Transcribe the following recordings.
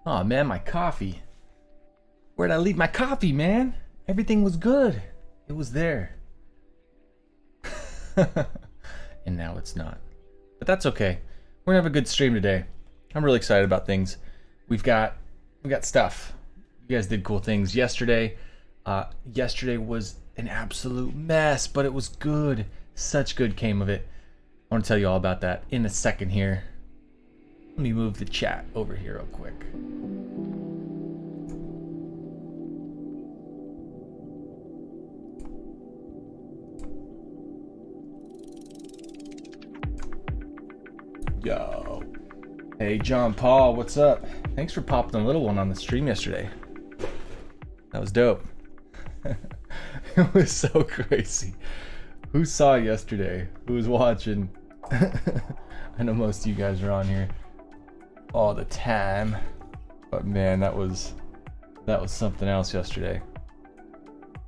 Oh man, my coffee. Where'd I leave my coffee, man? Everything was good. It was there. And now it's not. But that's okay. We're gonna have a good stream today. I'm really excited about things. We got stuff. You guys did cool things yesterday. Yesterday was an absolute mess, but it was good. Such good came of it. I want to tell you all about that in a second here. Let me move the chat over here real quick. Yo. Hey, John Paul, what's up? Thanks for popping the little one on the stream yesterday. That was dope. It was so crazy. Who saw yesterday? Who was watching? I know most of you guys are on here all the time, but man, that was something else yesterday.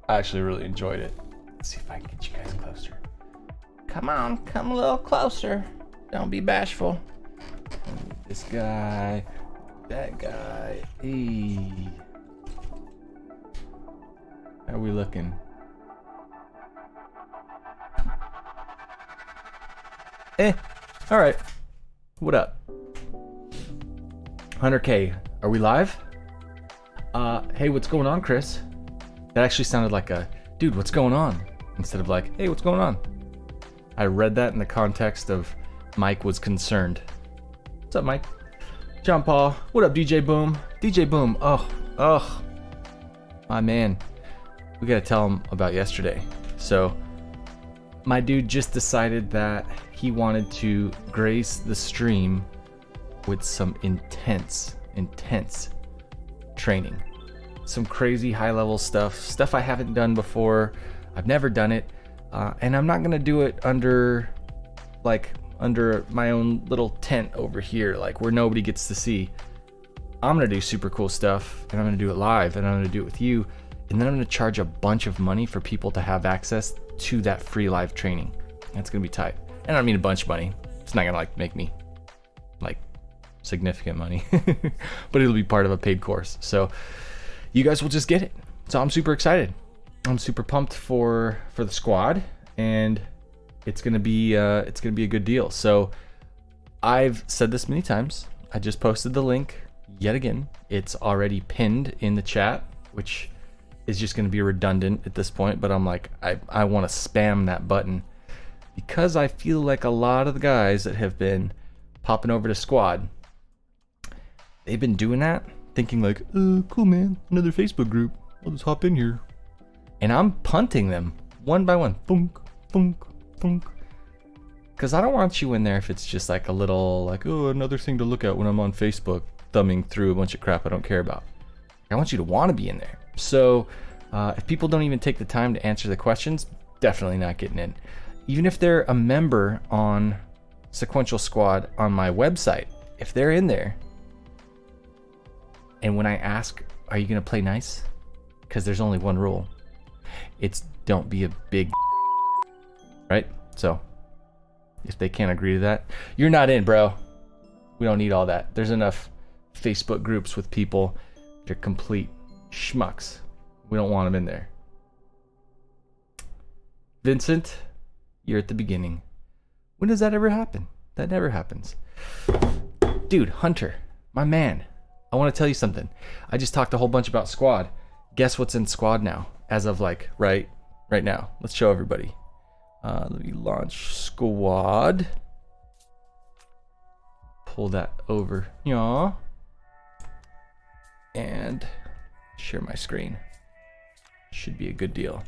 I actually really enjoyed it. Let's see if I can get you guys closer. Come on, come a little closer. Don't be bashful. This guy, that guy. Hey. How are we looking? All right. What up? 100K. Are we live? Hey, what's going on, Chris? That actually sounded like a, dude, what's going on? Instead of like, hey, what's going on? I read that in the context of Mike was concerned. What's up, Mike? John Paul. What up, DJ Boom? DJ Boom. Oh, my man. We gotta tell him about yesterday. So, my dude just decided that he wanted to grace the stream with some intense training. Some crazy high-level stuff I haven't done before. I've never done it, and I'm not gonna do it under my own little tent over here, like where nobody gets to see. I'm gonna do super cool stuff, and I'm gonna do it live, and I'm gonna do it with you, and then I'm gonna charge a bunch of money for people to have access to that free live training. That's gonna be tight. And I don't mean a bunch of money. It's not gonna like make me like significant money, but it'll be part of a paid course. So you guys will just get it. So I'm super excited. I'm super pumped for the squad, and it's gonna be a good deal. So I've said this many times. I just posted the link yet again. It's already pinned in the chat, which is just gonna be redundant at this point, but I'm like, I wanna spam that button because I feel like a lot of the guys that have been popping over to squad, they've been doing that thinking like, cool man, another Facebook group, I'll just hop in here. And I'm punting them one by one, thunk, thunk, thunk. Cause I don't want you in there if it's just like a little like, oh, another thing to look at when I'm on Facebook, thumbing through a bunch of crap I don't care about. I want you to want to be in there. So if people don't even take the time to answer the questions, definitely not getting in. Even if they're a member on Sequential Squad on my website, if they're in there, and when I ask, are you gonna play nice? Because there's only one rule. It's don't be a big right? So if they can't agree to that, you're not in, bro. We don't need all that. There's enough Facebook groups with people that are complete schmucks. We don't want them in there. Vincent, you're at the beginning. When does that ever happen? That never happens. Dude, Hunter, my man, I want to tell you something. I just talked a whole bunch about squad. Guess what's in squad now? As of like right now. Let's show everybody. Let me launch squad. Pull that over. Yeah. And share my screen. Should be a good deal.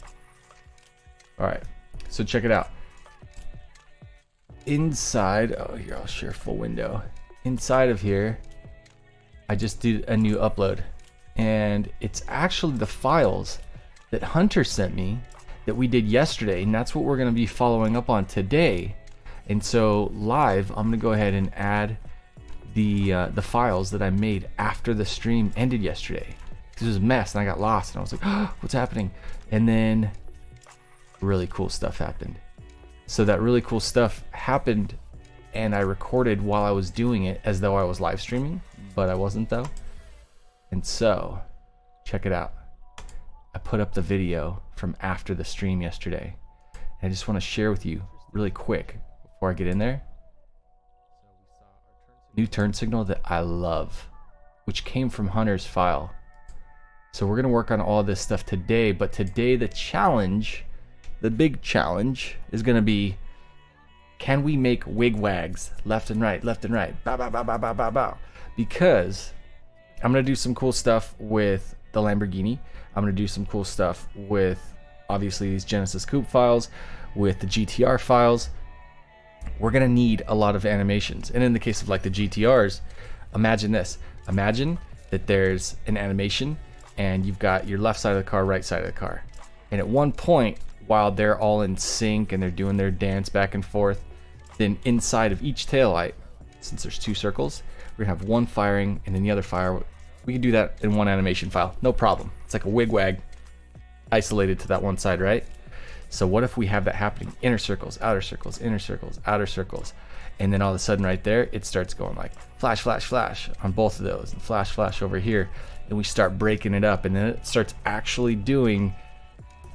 All right, so check it out. Inside, oh here, I'll share full window. Inside of here, I just did a new upload, and it's actually the files that Hunter sent me that we did yesterday, and that's what we're gonna be following up on today. And so live, I'm gonna go ahead and add the files that I made after the stream ended yesterday. This was a mess, and I got lost, and I was like, oh, what's happening? And then really cool stuff happened. So that really cool stuff happened, and I recorded while I was doing it as though I was live streaming, but I wasn't though. And so, check it out. I put up the video from after the stream yesterday. And I just want to share with you really quick before I get in there. New turn signal that I love, which came from Hunter's file. So we're going to work on all this stuff today, but today the challenge, the big challenge is going to be, can we make WigWags left and right, bow, bow, bow, bow, bow, bow, bow. Because I'm going to do some cool stuff with the Lamborghini. I'm going to do some cool stuff with obviously these Genesis Coupe files, with the GTR files. We're going to need a lot of animations. And in the case of like the GTRs, imagine this. Imagine that there's an animation and you've got your left side of the car, right side of the car. And at one point, while they're all in sync and they're doing their dance back and forth, then inside of each taillight, since there's two circles, we're gonna have one firing and then the other fire. We can do that in one animation file, no problem. It's like a WigWag isolated to that one side, right? So what if we have that happening? Inner circles, outer circles, inner circles, outer circles. And then all of a sudden right there, it starts going like flash, flash, flash on both of those, and flash, flash over here. And we start breaking it up, and then it starts actually doing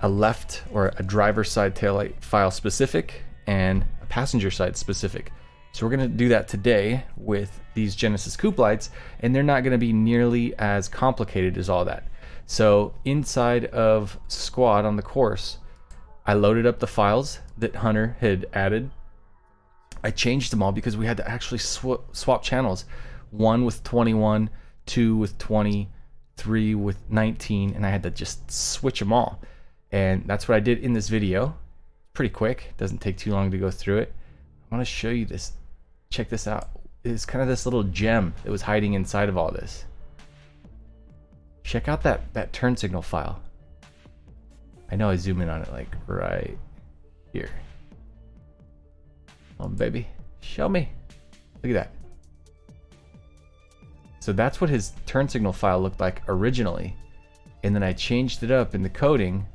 a left or a driver side taillight file specific and a passenger side specific. So we're gonna do that today with these Genesis Coupe lights, and they're not gonna be nearly as complicated as all that. So inside of Squad on the course, I loaded up the files that Hunter had added. I changed them all because we had to actually swap channels. 1 with 21, 2 with 20, 3 with 19, and I had to just switch them all. And that's what I did in this video. Pretty quick, doesn't take too long to go through it. I want to show you this. Check this out. It's kind of this little gem that was hiding inside of all this. Check out that turn signal file. I know I zoom in on it like right here. Oh baby, show me. Look at that. So that's what his turn signal file looked like originally. And then I changed it up in the coding.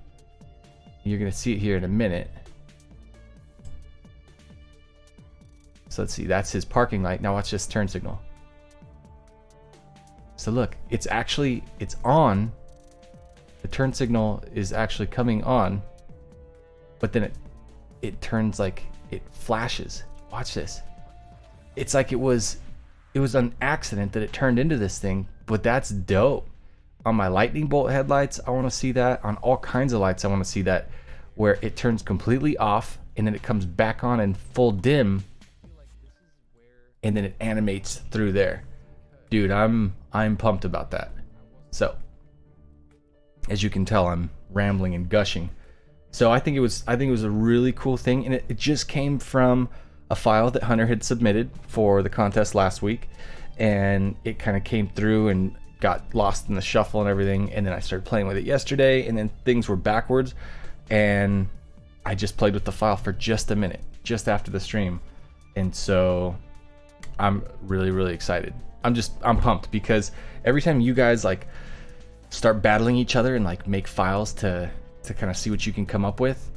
You're gonna see it here in a minute. So let's see, that's his parking light. Now watch this turn signal. So look, it's on. The turn signal is actually coming on, but then it turns like it flashes. Watch this. It's like it was an accident that it turned into this thing, but that's dope. On my lightning bolt headlights, I want to see that. On all kinds of lights, I want to see that, where it turns completely off and then it comes back on in full dim, and then it animates through there. Dude, I'm pumped about that. So, as you can tell, I'm rambling and gushing. So I think it was a really cool thing, and it just came from a file that Hunter had submitted for the contest last week, and it kind of came through and got lost in the shuffle and everything. And then I started playing with it yesterday, and then things were backwards, and I just played with the file for just a minute, just after the stream. And so I'm really excited. I'm pumped, because every time you guys like start battling each other and like make files to kind of see what you can come up with,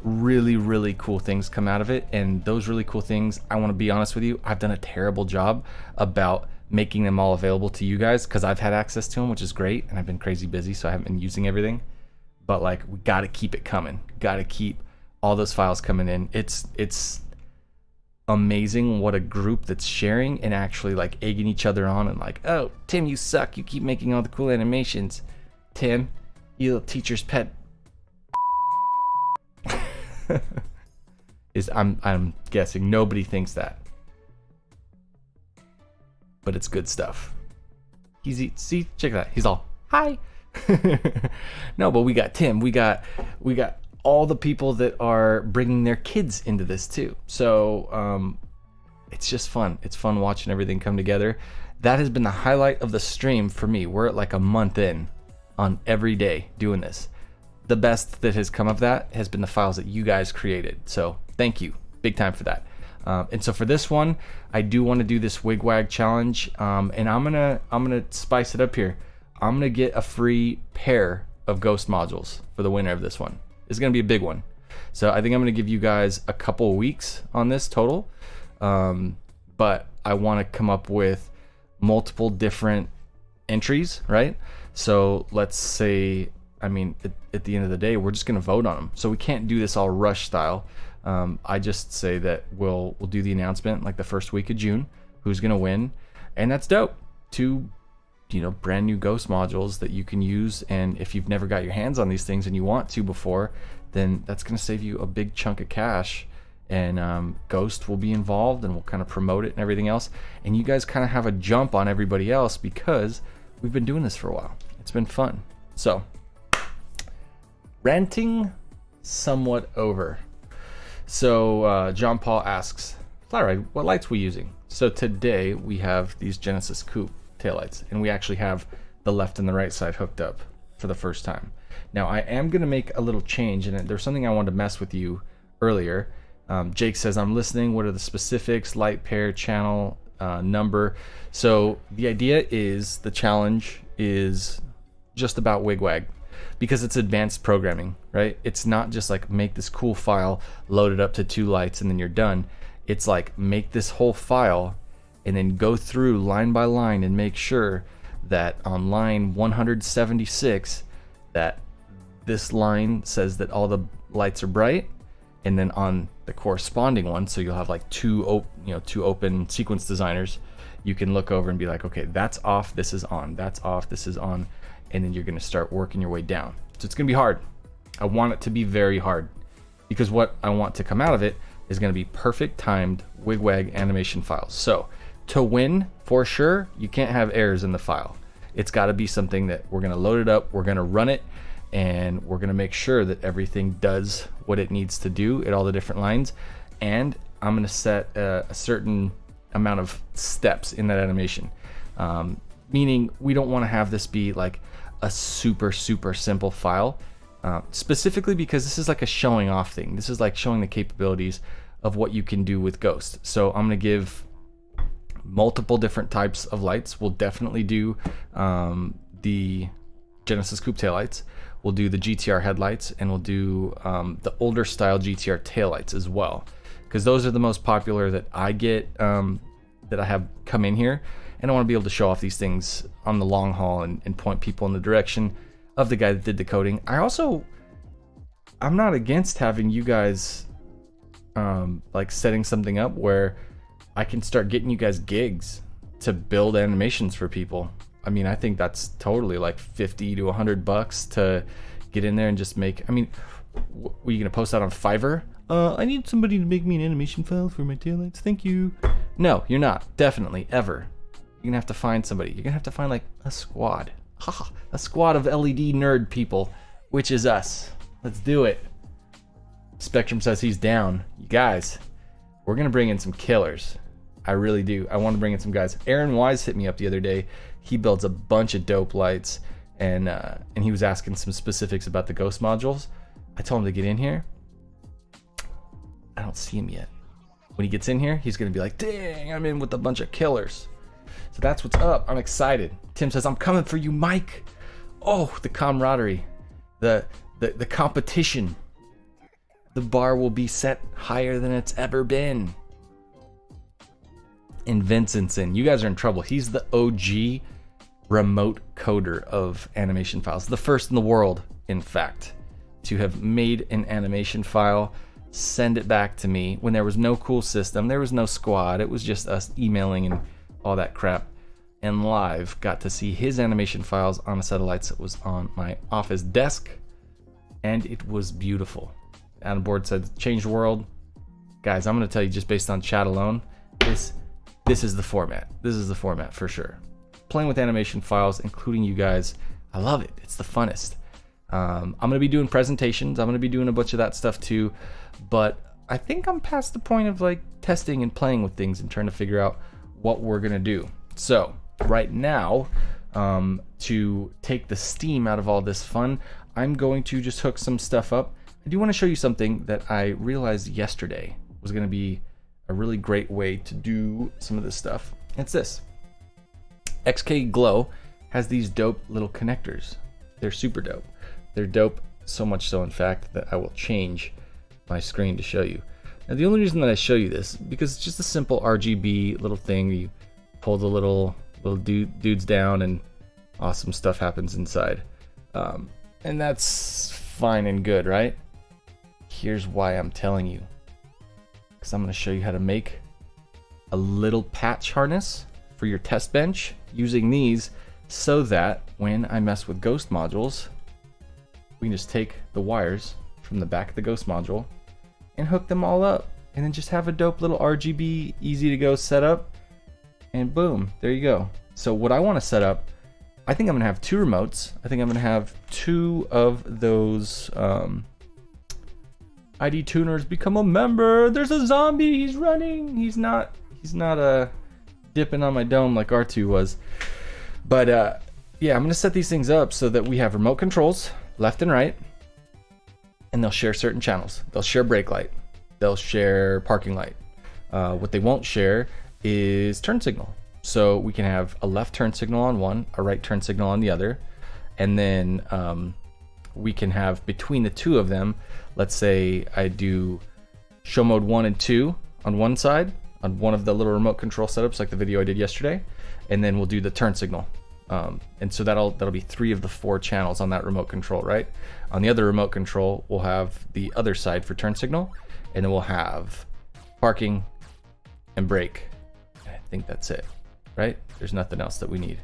really cool things come out of it. And those really cool things, I want to be honest with you, I've done a terrible job about making them all available to you guys, because I've had access to them, which is great, and I've been crazy busy, so I haven't been using everything. But like, we got to keep it coming, got to keep all those files coming in. It's amazing what a group that's sharing and actually like egging each other on, and like, oh Tim, you suck, you keep making all the cool animations. Tim, you little teacher's pet. I'm guessing nobody thinks that, but it's good stuff. See, check that, he's all hi. No, but we got Tim, we got all the people that are bringing their kids into this too. So it's just fun. It's fun watching everything come together. That has been the highlight of the stream for me. We're at like a month in on every day doing this. The best that has come of that has been the files that you guys created. So thank you, big time for that. And so for this one, I do want to do this WigWag challenge, and I'm gonna spice it up here. I'm gonna get a free pair of ghost modules for the winner of this one. It's gonna be a big one. So I think I'm gonna give you guys a couple of weeks on this total, but I want to come up with multiple different entries, right? So let's say, I mean, at the end of the day, we're just going to vote on them. So we can't do this all rush style. I just say that we'll do the announcement like the first week of June, who's going to win, and that's dope. 2, you know, brand new Ghost modules that you can use, and if you've never got your hands on these things and you want to before, then that's going to save you a big chunk of cash. And Ghost will be involved, and we'll kind of promote it and everything else, and you guys kind of have a jump on everybody else because we've been doing this for a while. It's been fun. So, ranting somewhat over. So John Paul asks, FlyRyde, what lights we using? So today we have these Genesis Coupe taillights, and we actually have the left and the right side hooked up for the first time. Now I am going to make a little change, and there's something I wanted to mess with you earlier. Jake says, I'm listening. What are the specifics? Light pair, channel, number. So the idea is, the challenge is just about WigWag, because it's advanced programming, right? It's not just like make this cool file, load it up to 2 lights, and then you're done. It's like make this whole file and then go through line by line and make sure that on line 176 that this line says that all the lights are bright, and then on the corresponding one, so you'll have like two open sequence designers, you can look over and be like, okay, that's off, this is on, that's off, this is on, and then you're going to start working your way down. So it's going to be hard. I want it to be very hard, because what I want to come out of it is going to be perfect timed WigWag animation files. So to win, for sure, you can't have errors in the file. It's got to be something that we're going to load it up, we're going to run it, and we're going to make sure that everything does what it needs to do at all the different lines. And I'm going to set a certain amount of steps in that animation. Meaning we don't want to have this be like a super simple file, specifically because this is like a showing off thing. This is like showing the capabilities of what you can do with Ghost. So I'm going to give multiple different types of lights. We'll definitely do the Genesis Coupe taillights. We'll do the GTR headlights, and we'll do the older style GTR taillights as well, because those are the most popular that I get, that I have come in here, and I want to be able to show off these things on the long haul and point people in the direction of the guy that did the coding. I'm not against having you guys like setting something up where I can start getting you guys gigs to build animations for people. I mean, I think that's totally like $50 to $100 to get in there and just make. I mean, were you gonna post that on Fiverr? I need somebody to make me an animation file for my taillights. Thank you. No, you're not. Definitely, ever. You're gonna have to find somebody. You're gonna have to find like a squad. Haha, a squad of LED nerd people, which is us. Let's do it. Spectrum says he's down. You guys, we're gonna bring in some killers. I really do. I want to bring in some guys. Aaron Wise hit me up the other day. He builds a bunch of dope lights, and he was asking some specifics about the Ghost modules. I told him to get in here. I don't see him yet. When he gets in here, he's gonna be like, dang, I'm in with a bunch of killers. So that's what's up. I'm excited. Tim says, I'm coming for you, Mike. Oh, the camaraderie, the competition. The bar will be set higher than it's ever been. And Vincentson, you guys are in trouble. He's the OG remote coder of animation files. The first in the world, in fact, to have made an animation file, send it back to me when there was no cool system, there was no squad, it was just us emailing and all that crap. And live got to see his animation files on a set of lights that was on my office desk, and it was beautiful. Adam Board said, change the world. Guys, I'm gonna tell you just based on chat alone, this is the format. This is the format for sure. Playing with animation files, including you guys, I love it. It's the funnest. I'm gonna be doing presentations. I'm gonna be doing a bunch of that stuff too, but I think I'm past the point of like testing and playing with things and trying to figure out what we're gonna do. So right now, to take the steam out of all this fun, I'm going to just hook some stuff up. I do want to show you something that I realized yesterday was gonna be a really great way to do some of this stuff. It's this. XK Glow has these dope little connectors. They're super dope. They're dope so much so, in fact, that I will change my screen to show you. Now, the only reason that I show you this, because it's just a simple RGB little thing. You pull the little dudes down and awesome stuff happens inside. And that's fine and good, right? Here's why I'm telling you. Because I'm going to show you how to make a little patch harness for your test bench using these, so that when I mess with ghost modules, we can just take the wires from the back of the ghost module and hook them all up, and then just have a dope little RGB easy to go setup, and boom, there you go. So what I want to set up, I think I'm gonna have 2 remotes. I think I'm gonna have 2 of those ID tuners become a member. There's a zombie, he's running. He's not dipping on my dome like R2 was. But yeah, I'm gonna set these things up so that we have remote controls left and right, and they'll share certain channels. They'll share brake light, they'll share parking light. What they won't share is turn signal. So we can have a left turn signal on one, a right turn signal on the other, and then we can have between the 2 of them, let's say I do show mode 1 and 2 on one side, on one of the little remote control setups like the video I did yesterday, and then we'll do the turn signal. And so that'll be 3 of the 4 channels on that remote control, right? On the other remote control, we'll have the other side for turn signal, and then we'll have parking and brake. I think that's it, right? There's nothing else that we need.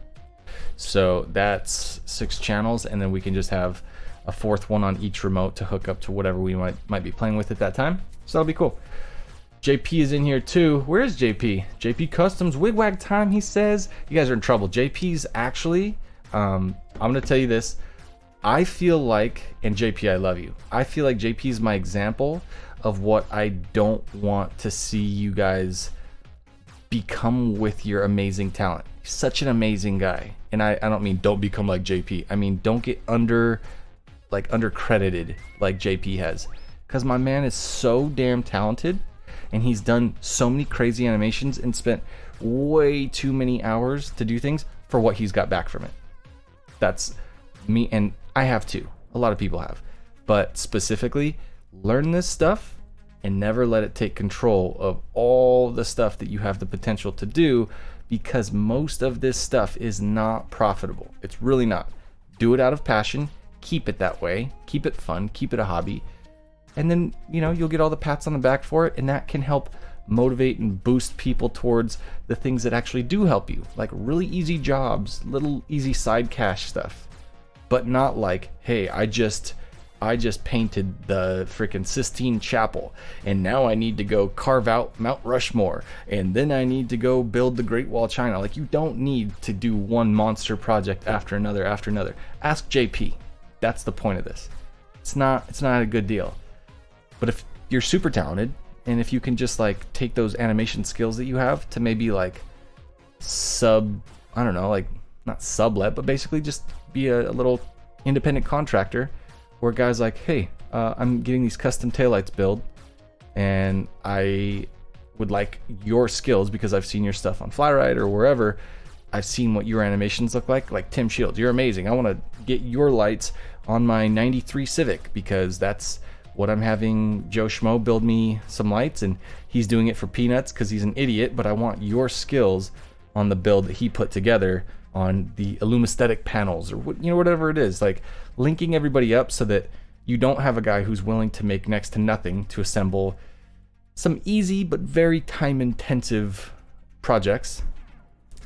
So that's 6 channels, and then we can just have a 4th one on each remote to hook up to whatever we might be playing with at that time. So that'll be cool. JP is in here too. Where is JP? JP Customs, WigWag time, he says. You guys are in trouble. JP's actually, I'm gonna tell you this. I feel like, and JP, I love you. I feel like JP is my example of what I don't want to see you guys become with your amazing talent. He's such an amazing guy. And I don't mean don't become like JP. I mean, don't get undercredited like JP has. Because my man is so damn talented, and he's done so many crazy animations and spent way too many hours to do things for what he's got back from it. That's me, and I have too. A lot of people have. But specifically, learn this stuff and never let it take control of all the stuff that you have the potential to do, because most of this stuff is not profitable. It's really not. Do it out of passion, keep it that way, keep it fun, keep it a hobby, and then, you know, you'll get all the pats on the back for it, and that can help motivate and boost people towards the things that actually do help you, like really easy jobs, little easy side cash stuff, but not like, hey, I just painted the freaking Sistine Chapel, and now I need to go carve out Mount Rushmore, and then I need to go build the Great Wall of China. Like, you don't need to do one monster project after another after another. Ask JP. That's the point of this. It's not a good deal. But if you're super talented, and if you can just like take those animation skills that you have to maybe like not sublet, but basically just be a little independent contractor where guys like, hey, I'm getting these custom taillights built, and I would like your skills because I've seen your stuff on FlyRyde or wherever. I've seen what your animations look like Tim Shields, you're amazing. I want to get your lights on my 93 Civic because that's what I'm having Joe Schmo build me some lights, and he's doing it for peanuts because he's an idiot, but I want your skills on the build that he put together on the Illumisthetic panels, or whatever it is. Like, linking everybody up so that you don't have a guy who's willing to make next to nothing to assemble some easy but very time intensive projects,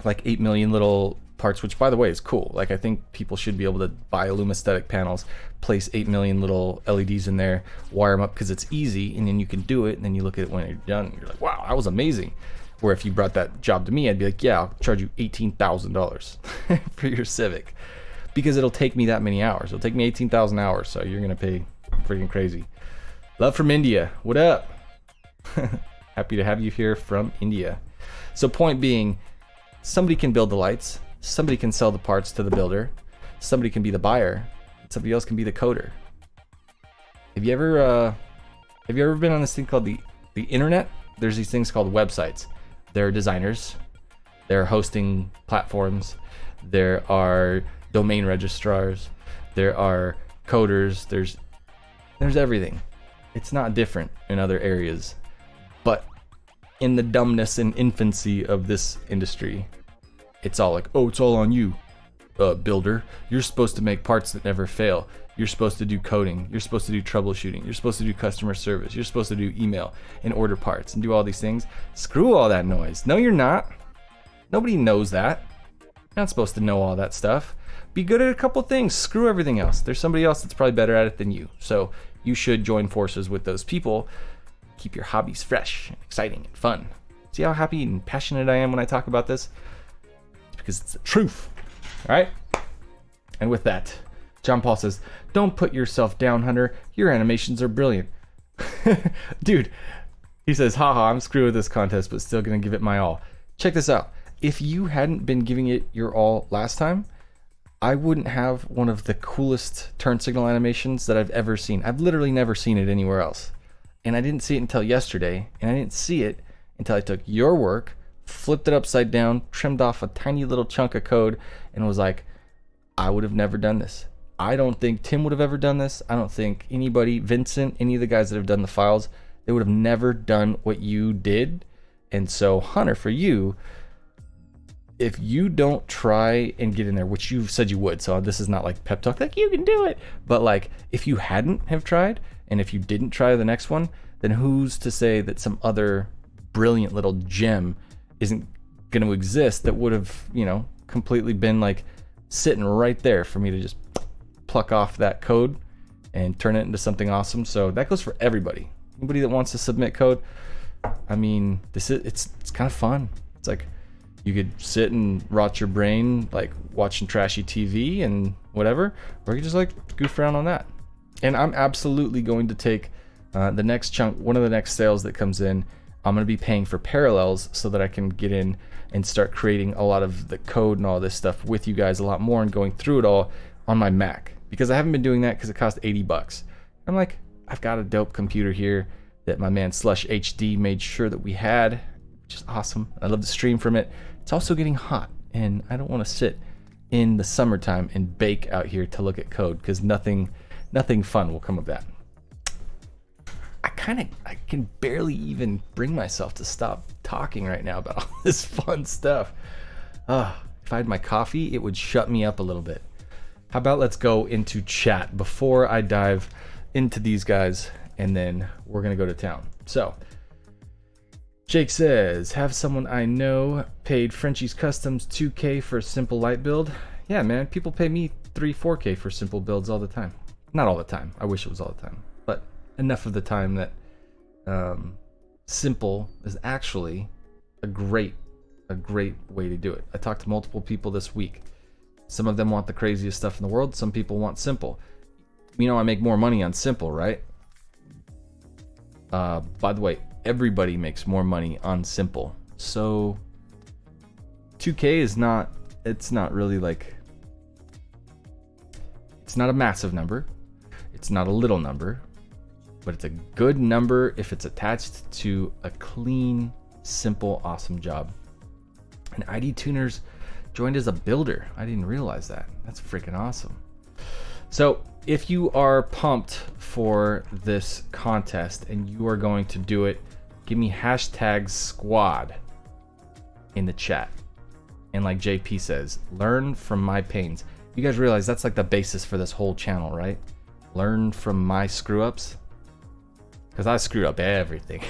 like 8 million little parts, which by the way is cool. Like, I think people should be able to buy Illumisthetic panels, place 8 million little LEDs in there, wire them up because it's easy, and then you can do it, and then you look at it when you're done and you're like, wow, that was amazing. Where if you brought that job to me, I'd be like, yeah, I'll charge you $18,000 for your Civic, because it'll take me that many hours. It'll take me 18,000 hours, so you're gonna pay freaking crazy. Love from India, what up? Happy to have you here from India. So point being, somebody can build the lights, somebody can sell the parts to the builder, somebody can be the buyer, and somebody else can be the coder. Have you ever been on this thing called the internet? There's these things called websites. There are designers, there are hosting platforms, there are domain registrars, there are coders, there's everything. It's not different in other areas, but in the dumbness and infancy of this industry, it's all like, oh, it's all on you. builder. You're supposed to make parts that never fail. You're supposed to do coding. You're supposed to do troubleshooting. You're supposed to do customer service. You're supposed to do email and order parts and do all these things. Screw all that noise. No, you're not. Nobody knows that. You're not supposed to know all that stuff. Be good at a couple things. Screw everything else. There's somebody else that's probably better at it than you. So you should join forces with those people. Keep your hobbies fresh and exciting and fun. See how happy and passionate I am when I talk about this? It's because it's the truth. All right? And with that, John Paul says, don't put yourself down, Hunter. Your animations are brilliant. Dude, he says, haha, I'm screwed with this contest, but still going to give it my all. Check this out. If you hadn't been giving it your all last time, I wouldn't have one of the coolest turn signal animations that I've ever seen. I've literally never seen it anywhere else. And I didn't see it until yesterday, and I didn't see it until I took your work, flipped it upside down, trimmed off a tiny little chunk of code, and was like, I would have never done this. I don't think Tim would have ever done this. I don't think anybody, Vincent, any of the guys that have done the files, they would have never done what you did. And so, Hunter, for you, if you don't try and get in there, which you've said you would, so this is not like pep talk, like you can do it, but like if you hadn't have tried, and if you didn't try the next one, then who's to say that some other brilliant little gem isn't going to exist that would have, you know, completely been like sitting right there for me to just pluck off that code and turn it into something awesome. So that goes for everybody. Anybody that wants to submit code, I mean, it's kind of fun. It's like you could sit and rot your brain like watching trashy TV and whatever, or you could just like goof around on that. And I'm absolutely going to take the next chunk, one of the next sales that comes in, I'm going to be paying for Parallels so that I can get in and start creating a lot of the code and all this stuff with you guys a lot more and going through it all on my Mac, because I haven't been doing that because it cost $80. I'm like, I've got a dope computer here that my man Slush HD made sure that we had, which is awesome. I love to stream from it. It's also getting hot, and I don't want to sit in the summertime and bake out here to look at code, because nothing fun will come of that. I can barely even bring myself to stop talking right now about all this fun stuff. If I had my coffee, it would shut me up a little bit. How about let's go into chat before I dive into these guys, and then we're gonna go to town. So Jake says, have someone I know paid Frenchie's Customs 2K for a simple light build. Yeah, man, people pay me 4K for simple builds all the time. Not all the time. I wish it was all the time, but enough of the time that simple is actually a great way to do it. I talked to multiple people this week. Some of them want the craziest stuff in the world. Some people want simple. You know, I make more money on simple, right? By the way, everybody makes more money on simple. So 2K is not, it's not really like, it's not a massive number. It's not a little number, but it's a good number if it's attached to a clean, simple, awesome job. And ID Tuners joined as a builder. I didn't realize that. That's freaking awesome. So if you are pumped for this contest and you are going to do it, give me hashtag squad in the chat. And like JP says, learn from my pains. You guys realize that's like the basis for this whole channel, right? Learn from my screw ups. Because I screwed up everything.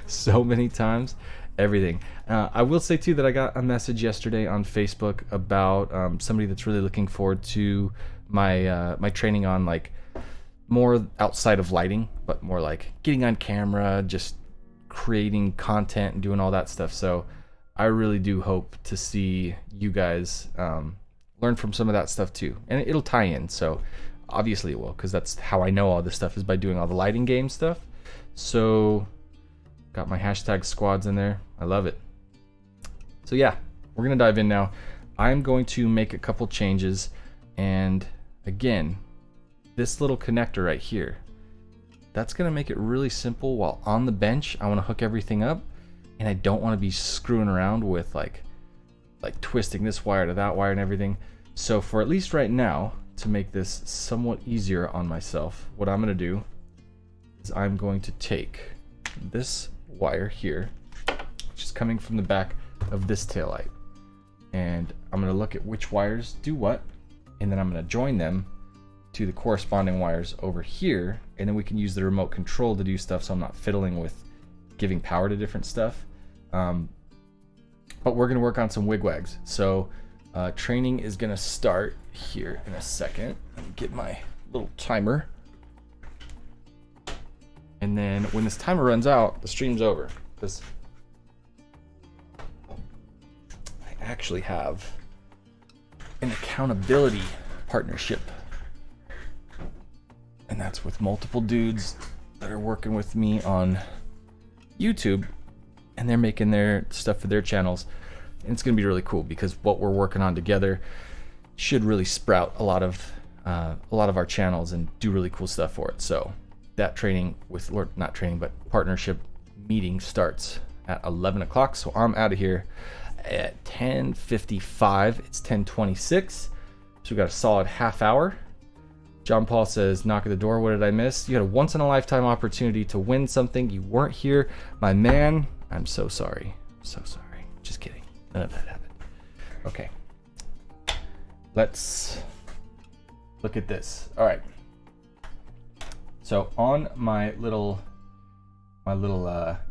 So many times. Everything. I will say too that I got a message yesterday on Facebook about somebody that's really looking forward to my my training on like more outside of lighting, but more like getting on camera, just creating content and doing all that stuff. So I really do hope to see you guys learn from some of that stuff too, and it'll tie in. So obviously it will, because that's how I know all this stuff, is by doing all the lighting game stuff. So got my hashtag squads in there. I love it. So yeah, we're gonna dive in now. I'm going to make a couple changes, and again, this little connector right here, that's gonna make it really simple. While on the bench, I want to hook everything up, and I don't want to be screwing around with like twisting this wire to that wire and everything. So for at least right now, to make this somewhat easier on myself, what I'm gonna do is I'm going to take this wire here, which is coming from the back of this taillight, and I'm going to look at which wires do what, and then I'm going to join them to the corresponding wires over here, and then we can use the remote control to do stuff so I'm not fiddling with giving power to different stuff. But we're going to work on some WigWags. So training is going to start here in a second. Let me get my little timer. And then when this timer runs out, the stream's over. Because I actually have an accountability partnership. And that's with multiple dudes that are working with me on YouTube, and they're making their stuff for their channels. And it's gonna be really cool because what we're working on together should really sprout a lot of our channels and do really cool stuff for it. So that training with, or not training, but partnership meeting starts at 11 o'clock. So I'm out of here at 10:55. It's 10:26. So we got a solid half hour. John Paul says, knock at the door, what did I miss? You had a once in a lifetime opportunity to win something. You weren't here. My man, I'm so sorry. So sorry. Just kidding. None of that happened. Okay. Let's look at this. All right. So on my little,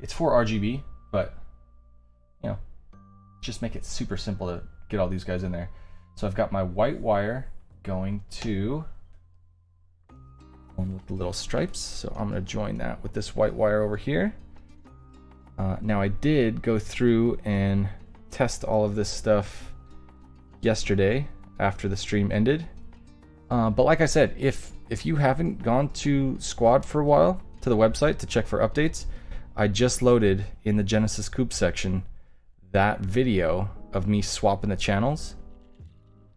it's for RGB, but you know, just make it super simple to get all these guys in there. So I've got my white wire going to one with the little stripes, so I'm going to join that with this white wire over here. Now I did go through and test all of this stuff yesterday after the stream ended, but like I said, if you haven't gone to Squad for a while, to the website to check for updates, I just loaded in the Genesis Coupe section that video of me swapping the channels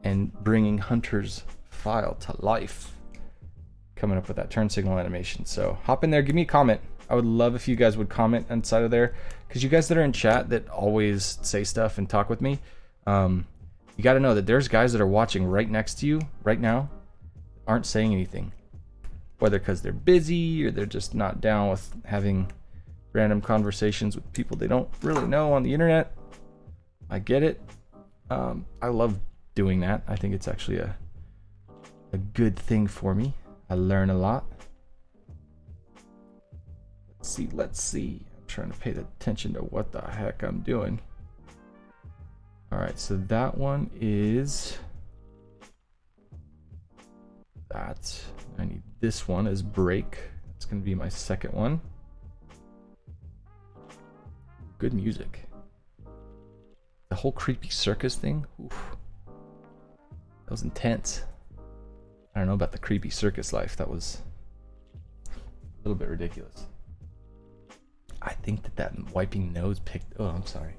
and bringing Hunter's file to life, coming up with that turn signal animation. So hop in there, give me a comment. I would love if you guys would comment inside of there, because you guys that are in chat that always say stuff and talk with me, you got to know that there's guys that are watching right next to you right now aren't saying anything, whether because they're busy or they're just not down with having random conversations with people they don't really know on the internet. I get it. I love doing that. I think it's actually a good thing for me. I learn a lot. Let's see. I'm trying to pay attention to what the heck I'm doing. All right, so that one is that. I need this one as break. It's gonna be my second one. Good music. The whole creepy circus thing, oof. That was intense. I don't know about the creepy circus life. That was a little bit ridiculous. I think that wiping nose picked. Oh, I'm sorry.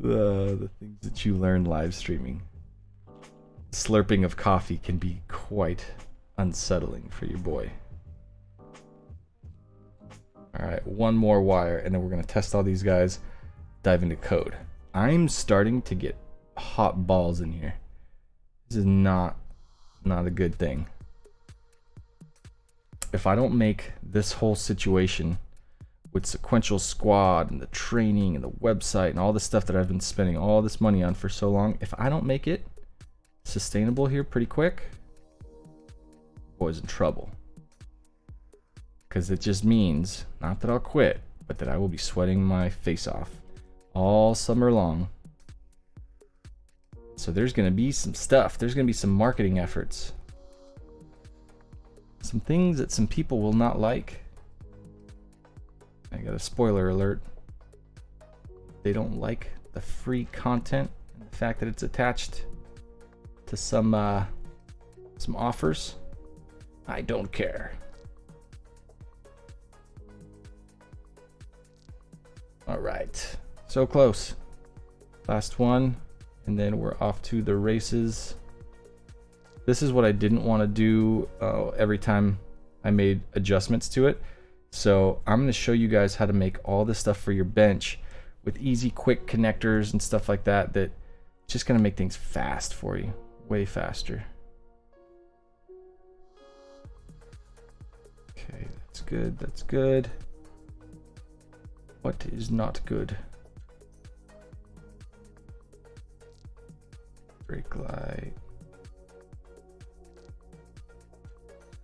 The things that you learn live streaming. Slurping of coffee can be quite unsettling for your boy. All right, one more wire, and then we're gonna test all these guys. Dive into code. I'm starting to get hot balls in here. This is not a good thing. If I don't make this whole situation with Sequential Squad and the training and the website and all the stuff that I've been spending all this money on for so long, if I don't make it sustainable here pretty quick, boy's in trouble. Because it just means, not that I'll quit, but that I will be sweating my face off all summer long. So there's going to be some stuff. There's going to be some marketing efforts. Some things that some people will not like. I got a spoiler alert. They don't like the free content and the fact that it's attached to some offers. I don't care. All right, so close. Last one, and then we're off to the races. This is what I didn't want to do every time I made adjustments to it. So I'm going to show you guys how to make all this stuff for your bench with easy, quick connectors and stuff like that. That's just going to make things fast for you, way faster. Okay, that's good. That's good. What is not good? Brake light.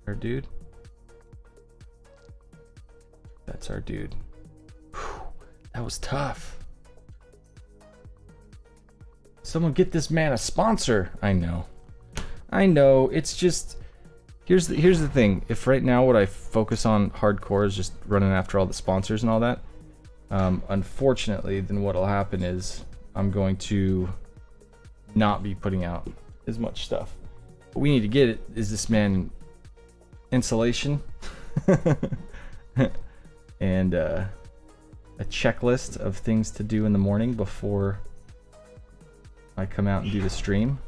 Our dude. That's our dude. Whew, that was tough. Someone get this man a sponsor. I know. It's just here's the thing. If right now what I focus on hardcore is just running after all the sponsors and all that, unfortunately, then what'll happen is I'm going to not be putting out as much stuff. What we need to get is this man insulation and a checklist of things to do in the morning before I come out and do the stream.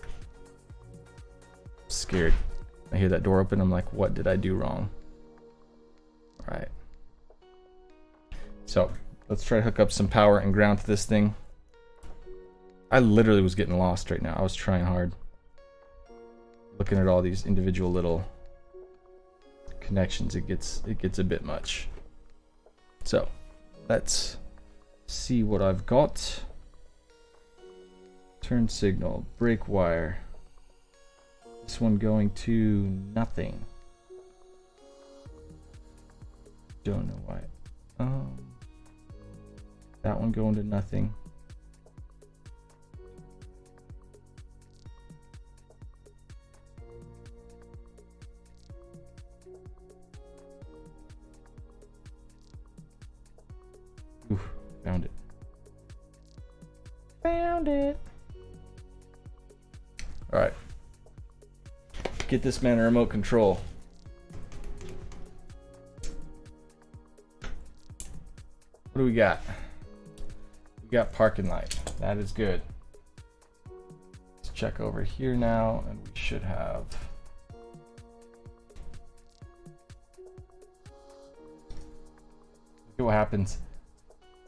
I'm scared. I hear that door open. I'm like, what did I do wrong? All right. So let's try to hook up some power and ground to this thing. I literally was getting lost right now. I was trying hard. Looking at all these individual little connections, it gets a bit much. So let's see what I've got. Turn signal, brake wire. This one going to nothing. Don't know why. That one going to nothing. Oof, found it. Found it. All right. Get this man a remote control. What do we got? We got parking light. That is good. Let's check over here now, and we should have. Look at what happens.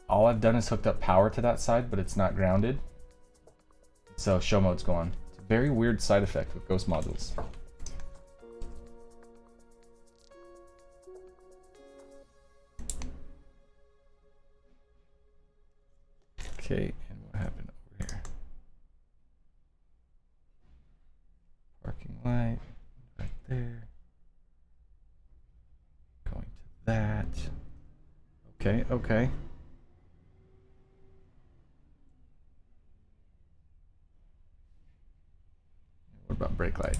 All I've done is hooked up power to that side, but it's not grounded. So show mode's gone. It's a very weird side effect with Ghost modules. Okay, and what happened over here? Parking light, right there. Going to that. Okay, okay. What about brake light?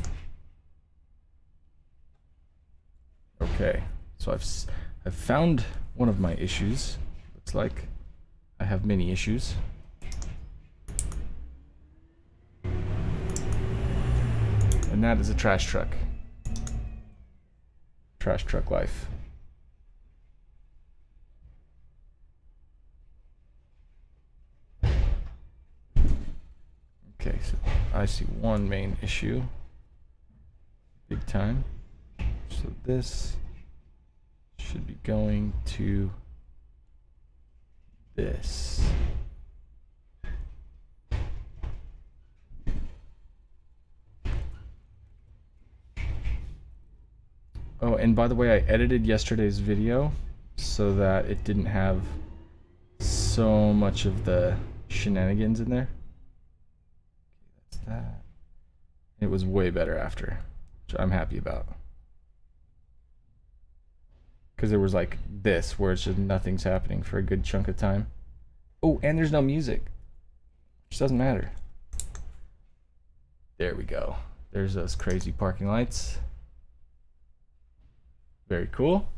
Okay, so I've found one of my issues. Looks like I have many issues. And that is a trash truck. Trash truck life. Okay, so I see one main issue. Big time. So this should be going to this. Oh, and by the way, I edited yesterday's video so that it didn't have so much of the shenanigans in there. That's that. It was way better after, which I'm happy about. Because there was like this, where it's just nothing's happening for a good chunk of time. Oh, and there's no music, which doesn't matter. There we go. There's those crazy parking lights. Very cool.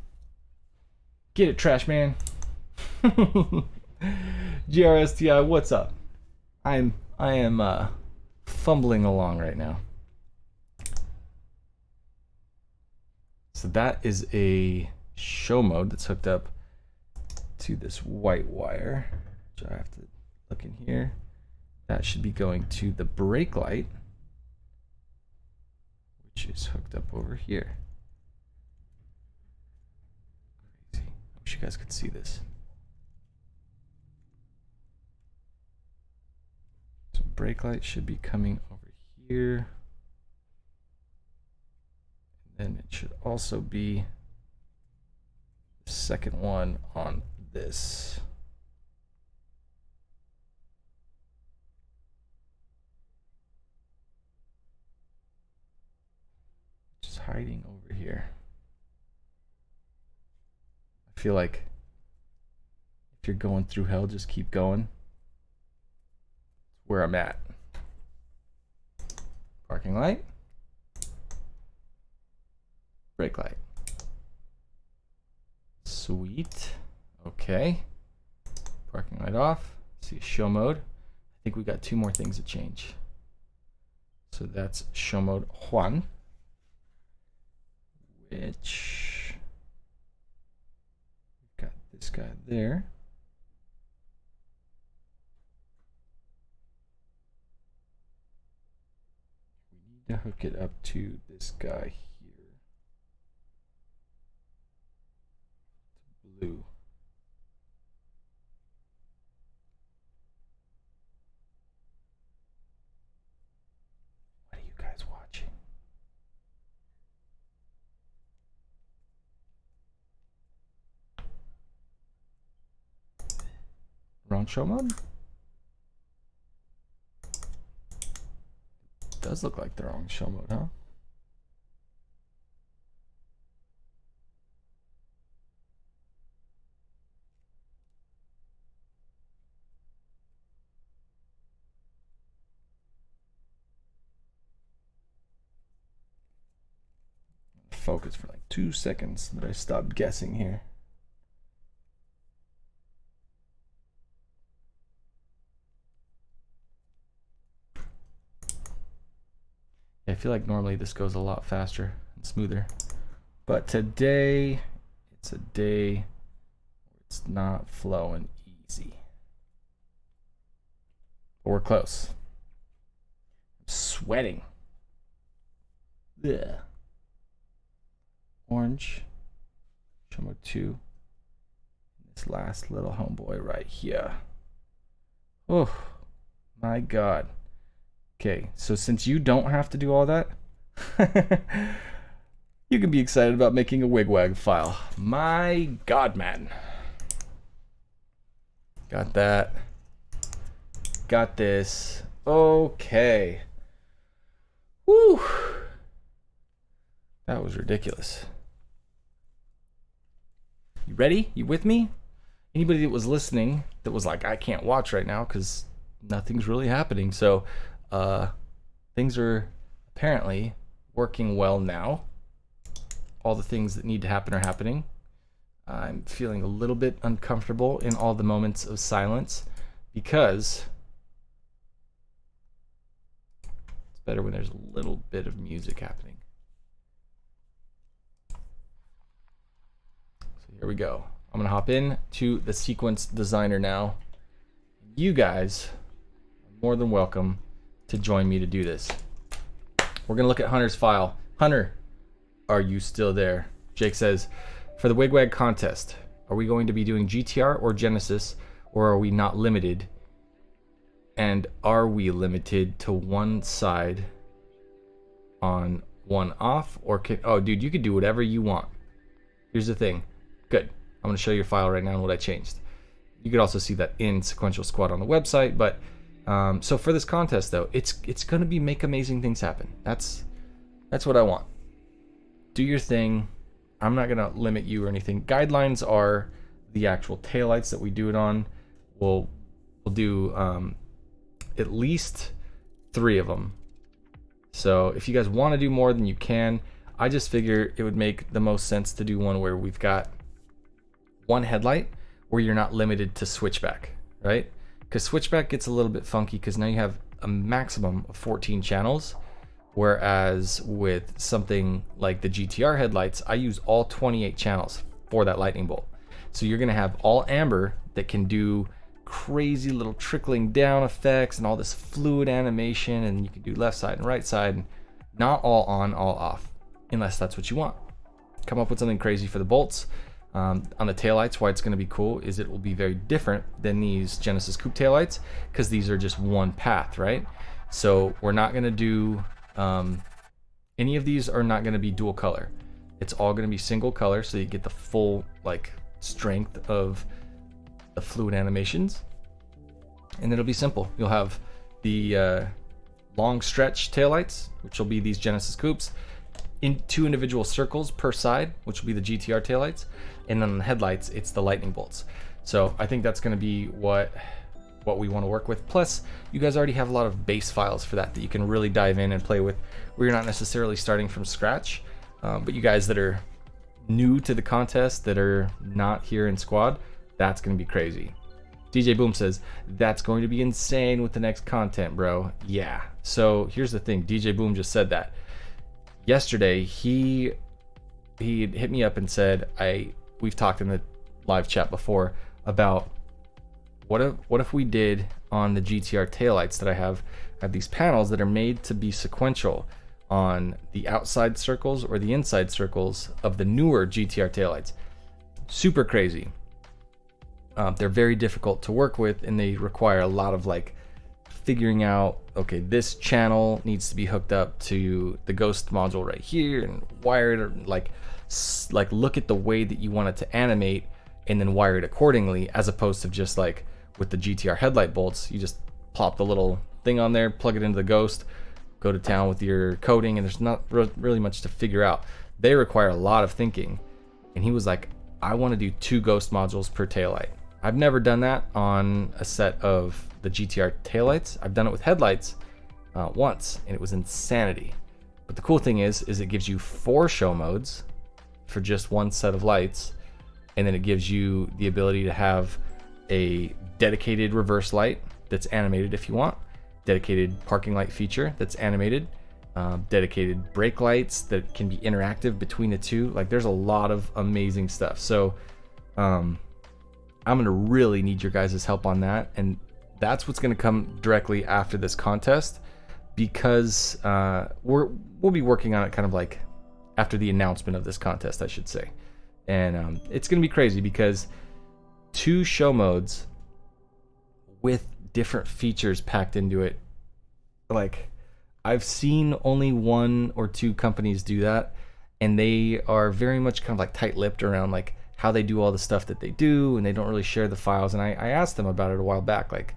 Get it, trash man. GRSTI, what's up? I am fumbling along right now. So that is a show mode that's hooked up to this white wire, which I have to look in here. That should be going to the brake light, which is hooked up over here. Crazy. I wish you guys could see this. So brake light should be coming over here. And then it should also be the second one on this. hiding over here? I feel like if you're going through hell, just keep going. It's where I'm at. Parking light. Brake light. Sweet. Okay. Parking light off. See show mode. I think we got 2 more things to change. So that's show mode 1, which we've got this guy there. We need to hook it up to this guy here. Blue. Watching. Wrong show mode? Does look like the wrong show mode, huh? Focus for like 2 seconds that I stopped guessing here. I feel like normally this goes a lot faster and smoother, but today it's a day where it's not flowing easy. But we're close. I'm sweating. Yeah. Orange, show mode 2, this last little homeboy right here. Oh my god. Okay, so since you don't have to do all that, you can be excited about making a WigWag file. My god, man. Got that. Got this. Okay. Woo. That was ridiculous. You ready? You with me? Anybody that was listening that was like, I can't watch right now because nothing's really happening. So things are apparently working well now. All the things that need to happen are happening. I'm feeling a little bit uncomfortable in all the moments of silence because it's better when there's a little bit of music happening. Here we go. I'm gonna hop in to the sequence designer now. You guys are more than welcome to join me to do this. We're gonna look at Hunter's file. Hunter, are you still there? Jake says, for the WigWag contest, are we going to be doing GTR or Genesis, or are we not limited? And are we limited to one side on, one off, or can, oh dude, you could do whatever you want. Here's the thing. Good. I'm going to show you your file right now and what I changed. You could also see that in Sequential Squad on the website, but so for this contest though, it's going to be make amazing things happen. That's what I want. Do your thing. I'm not going to limit you or anything. Guidelines are the actual taillights that we do it on. We'll do at least 3 of them. So if you guys want to do more than you can, I just figure it would make the most sense to do one where we've got one headlight where you're not limited to switchback, right? Because switchback gets a little bit funky because now you have a maximum of 14 channels, whereas with something like the GTR headlights, I use all 28 channels for that lightning bolt. So you're gonna have all amber that can do crazy little trickling down effects and all this fluid animation, and you can do left side and right side, and not all on, all off, unless that's what you want. Come up with something crazy for the bolts. On the taillights, why it's going to be cool is it will be very different than these Genesis Coupe taillights because these are just one path, right? So we're not going to do, any of these are not going to be dual color. It's all going to be single color, so you get the full like strength of the fluid animations. And it'll be simple. You'll have the long stretch taillights, which will be these Genesis Coupes. in 2 individual circles per side, which will be the GTR taillights, and then on the headlights, it's the lightning bolts. So I think that's going to be what we want to work with. Plus, you guys already have a lot of base files for that you can really dive in and play with, where you're not necessarily starting from scratch. But you guys that are new to the contest, that are not here in squad, that's going to be crazy. DJ Boom says, that's going to be insane with the next content, bro. Yeah. So here's the thing. DJ Boom just said that. Yesterday, he hit me up and said, we've talked in the live chat before about what if we did on the GTR taillights that I have these panels that are made to be sequential on the outside circles or the inside circles of the newer GTR taillights. Super crazy. They're very difficult to work with, and they require a lot of like figuring out, okay, this channel needs to be hooked up to the ghost module right here and wire it, or like look at the way that you want it to animate and then wire it accordingly, as opposed to just like with the GTR headlight bolts, you just plop the little thing on there, plug it into the ghost, go to town with your coding, and there's not really much to figure out. They require a lot of thinking. And he was like, I want to do 2 ghost modules per taillight. I've never done that on a set of the GTR taillights. I've done it with headlights once, and it was insanity. But the cool thing is it gives you 4 show modes for just 1 set of lights, and then it gives you the ability to have a dedicated reverse light that's animated if you want, dedicated parking light feature that's animated, dedicated brake lights that can be interactive between the 2. Like, there's a lot of amazing stuff. So I'm gonna really need your guys' help on that, and that's what's gonna come directly after this contest, because we'll be working on it kind of like after the announcement of this contest, I should say. And it's gonna be crazy because 2 show modes with different features packed into it. Like, I've seen only 1 or 2 companies do that, and they are very much kind of like tight-lipped around like how they do all the stuff that they do, and they don't really share the files. And I asked them about it a while back, like,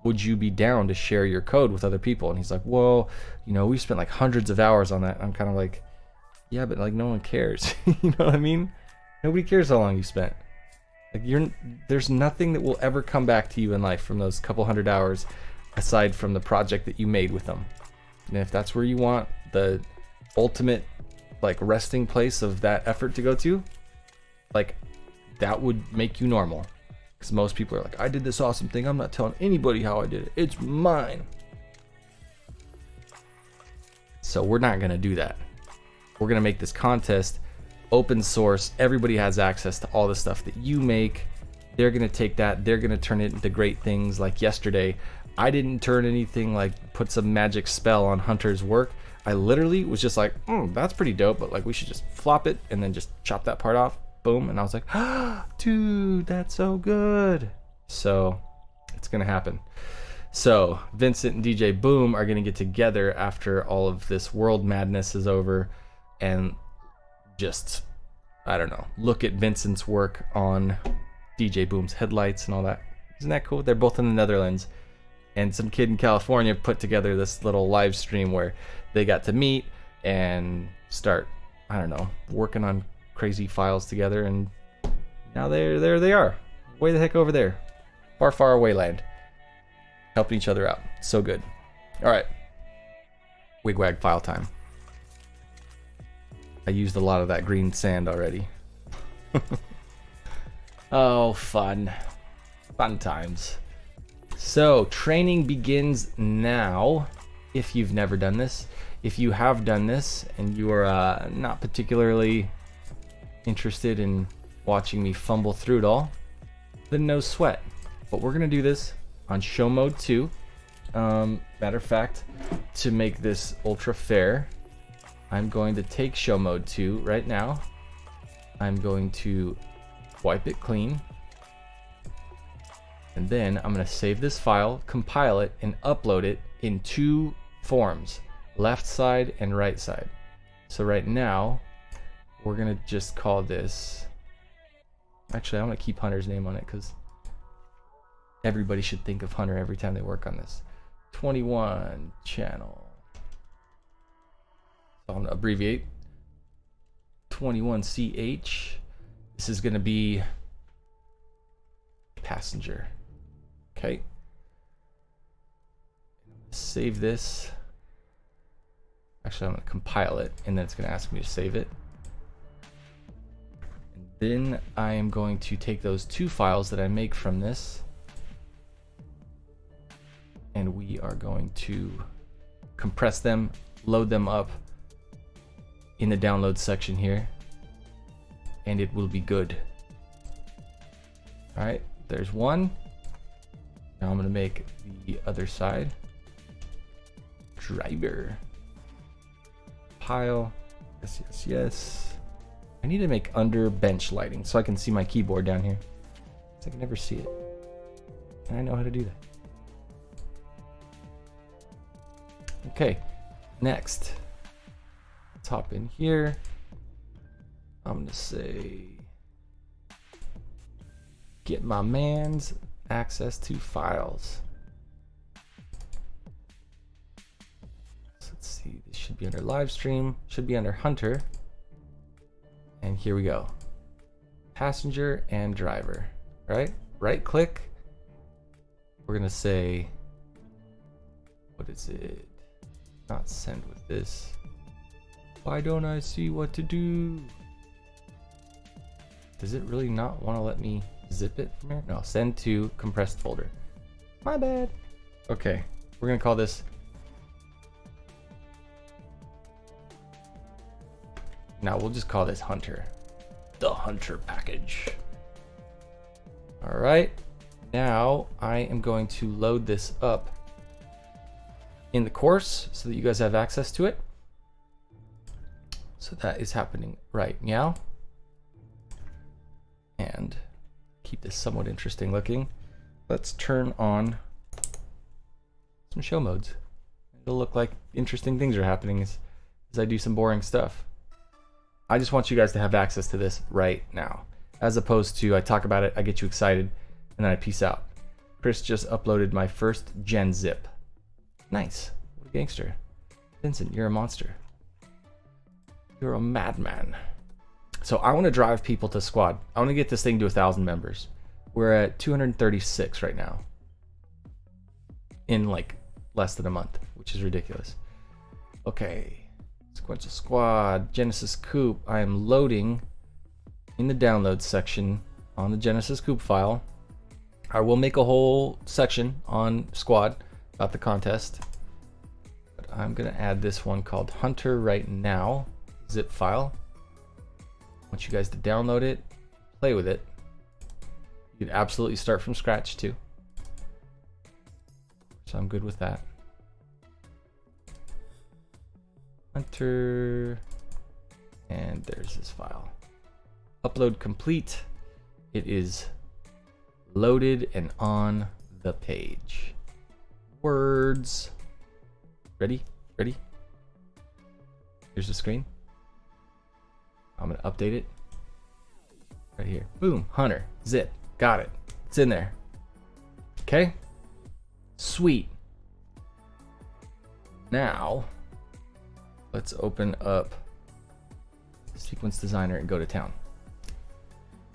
would you be down to share your code with other people? And he's like, well, you know, we've spent like hundreds of hours on that. And I'm kind of like, yeah, but like no one cares. You know what I mean? Nobody cares how long you spent. Like, there's nothing that will ever come back to you in life from those couple hundred hours, aside from the project that you made with them. And if that's where you want the ultimate like resting place of that effort to go to, like, that would make you normal. Because most people are like, I did this awesome thing, I'm not telling anybody how I did it, it's mine. So we're not gonna do that. We're gonna make this contest open source. Everybody has access to all the stuff that you make. They're gonna take that, they're gonna turn it into great things. Like yesterday, I didn't turn anything like put some magic spell on Hunter's work. I literally was just like, that's pretty dope, but like we should just flop it and then just chop that part off. Boom. And I was like, dude, that's so good. So it's gonna happen. So Vincent and DJ Boom are gonna get together after all of this world madness is over and just, I don't know, look at Vincent's work on DJ Boom's headlights and all that. Isn't that cool? They're both in the Netherlands, and some kid in California put together this little live stream where they got to meet and start, I don't know, working on crazy files together, and now there they are, way the heck over there, far away land, helping each other out. So good. All right, WigWag file time. I used a lot of that green sand already. Oh, fun times. So training begins now. If you've never done this, if you have done this and you are not particularly interested in watching me fumble through it all, then no sweat. But we're gonna do this on show mode 2. Matter of fact, to make this ultra fair, I'm going to take show mode 2 right now. I'm going to wipe it clean, and then I'm gonna save this file, compile it, and upload it in 2 forms, left side and right side. So right now we're gonna just call this, actually I'm gonna keep Hunter's name on it because everybody should think of Hunter every time they work on this. 21 channel So I'm gonna abbreviate 21CH. This is gonna be passenger. Okay. Save this. Actually, I'm gonna compile it, and then it's gonna ask me to save it. And then I am going to take those two files that I make from this, and we are going to compress them, load them up in the download section here, and it will be good. All right, there's one. Now I'm gonna make the other side. Driver. Pile. Yes, yes, yes. I need to make under bench lighting so I can see my keyboard down here. I can never see it. And I know how to do that. Okay, next. Let's hop in here. I'm gonna say get my man's access to files. So let's see, this should be under live stream, should be under Hunter. And here we go. Passenger and driver, right? Right click. We're gonna say, what is it? Not send with this. Why don't I see what to do? Does it really not want to let me zip it from here? No, send to compressed folder. My bad. Okay, we're gonna call this. Now we'll just call this Hunter. The Hunter package. All right, now I am going to load this up in the course so that you guys have access to it. So that is happening right now. And keep this somewhat interesting looking. Let's turn on some show modes. It'll look like interesting things are happening as I do some boring stuff. I just want you guys to have access to this right now, as opposed to I talk about it, I get you excited, and then I peace out. Chris just uploaded my first gen zip. Nice. What a gangster. Vincent, you're a monster. You're a madman. So I want to drive people to squad. I want to get this thing to 1,000 members. We're at 236 right now. In like less than a month, which is ridiculous. Okay. Sequential Squad, Genesis Coupe. I am loading in the download section on the Genesis Coupe file. I will make a whole section on Squad about the contest. But I'm going to add this one called Hunter right now. Zip file. I want you guys to download it, play with it. You can absolutely start from scratch too. So I'm good with that. Hunter, and there's this file. Upload complete. It is loaded and on the page. Words. Ready? Ready? Here's the screen. I'm gonna update it right here. Boom, Hunter, zip, got it. It's in there. Okay, sweet. Now, let's open up Sequence Designer and go to town.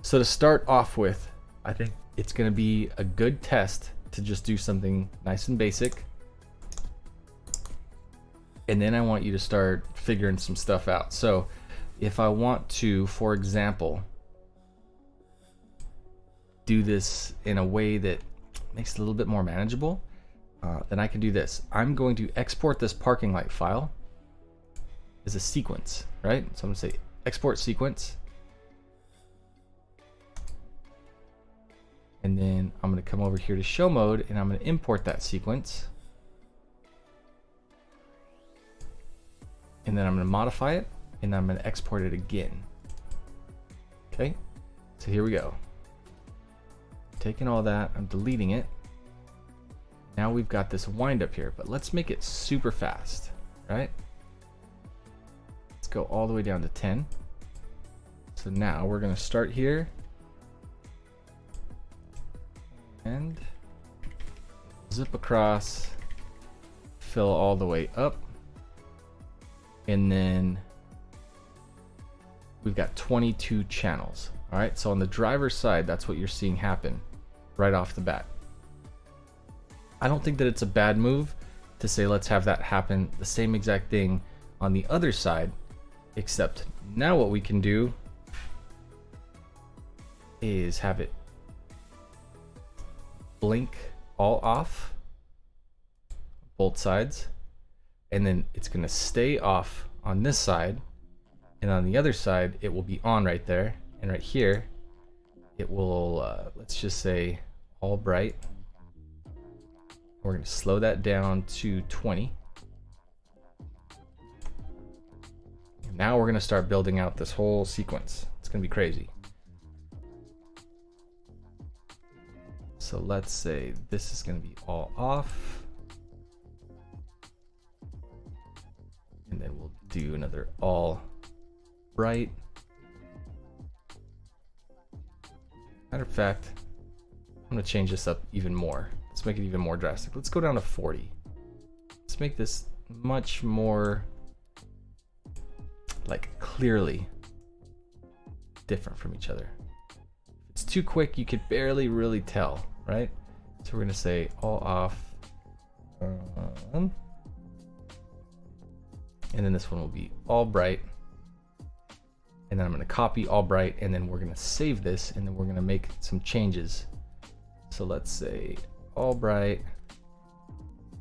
So to start off with, I think it's gonna be a good test to just do something nice and basic. And then I want you to start figuring some stuff out. So if I want to, for example, do this in a way that makes it a little bit more manageable, then I can do this. I'm going to export this parking light file as a sequence, right? So I'm gonna say export sequence. And then I'm gonna come over here to show mode and I'm gonna import that sequence. And then I'm gonna modify it. And I'm going to export it again. Okay, so here we go. Taking all that, I'm deleting it. Now we've got this wind up here, but let's make it super fast, right? Let's go all the way down to 10. So now we're going to start here. And zip across, fill all the way up. and then we've got 22 channels. All right, so on the driver's side, that's what you're seeing happen right off the bat. I don't think that it's a bad move to say let's have that happen the same exact thing on the other side, except now what we can do is have it blink all off both sides, and then it's going to stay off on this side, and on the other side it will be on right there, and right here it will let's just say all bright. We're going to slow that down to 20. And now we're going to start building out this whole sequence. It's going to be crazy. So let's say this is going to be all off. And then we'll do another all bright. Matter of fact, I'm going to change this up even more. Let's make it even more drastic. Let's go down to 40. Let's make this much more like clearly different from each other. If it's too quick, you could barely really tell, right? So we're gonna say all off, and then this one will be all bright, and then I'm gonna copy all bright, and then we're gonna save this, and then we're gonna make some changes. So let's say all bright,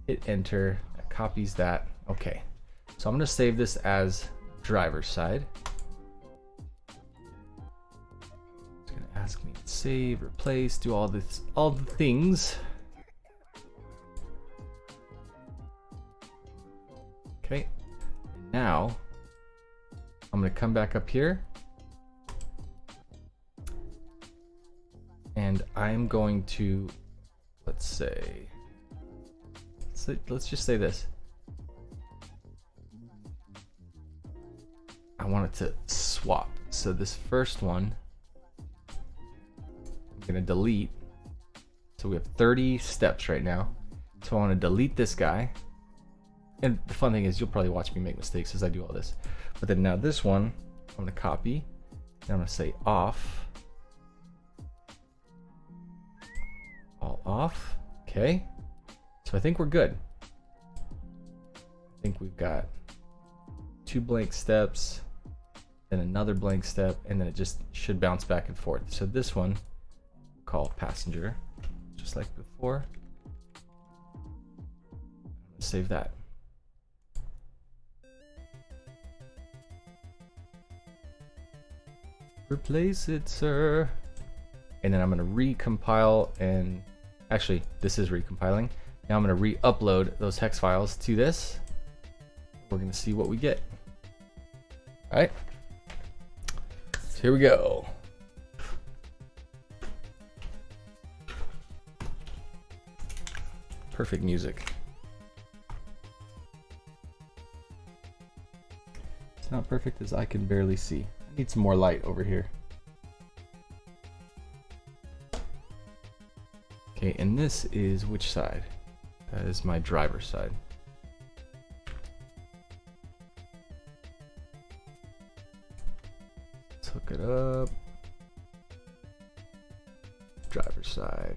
hit enter, that copies that. Okay, so I'm going to save this as driver's side. It's going to ask me to save, replace, do all this, all the things. Okay, now I'm going to come back up here, and I'm going to let's just say this. I want it to swap. So this first one, I'm gonna delete. So we have 30 steps right now. So I want to delete this guy. And the fun thing is you'll probably watch me make mistakes as I do all this. But then now this one, I'm gonna copy, and I'm gonna say off. All off. Okay, so I think we're good. I think we've got 2 blank steps, then another blank step, and then it just should bounce back and forth. So this one, we'll call passenger, just like before. Save that. Replace it, sir. And then I'm going to recompile, and actually this is recompiling. Now I'm going to re-upload those hex files to this. We're going to see what we get. All right, so here we go. Perfect music. It's not perfect as I can barely see. I need some more light over here. Okay, and this is which side? That is my driver's side. Let's hook it up. Driver's side.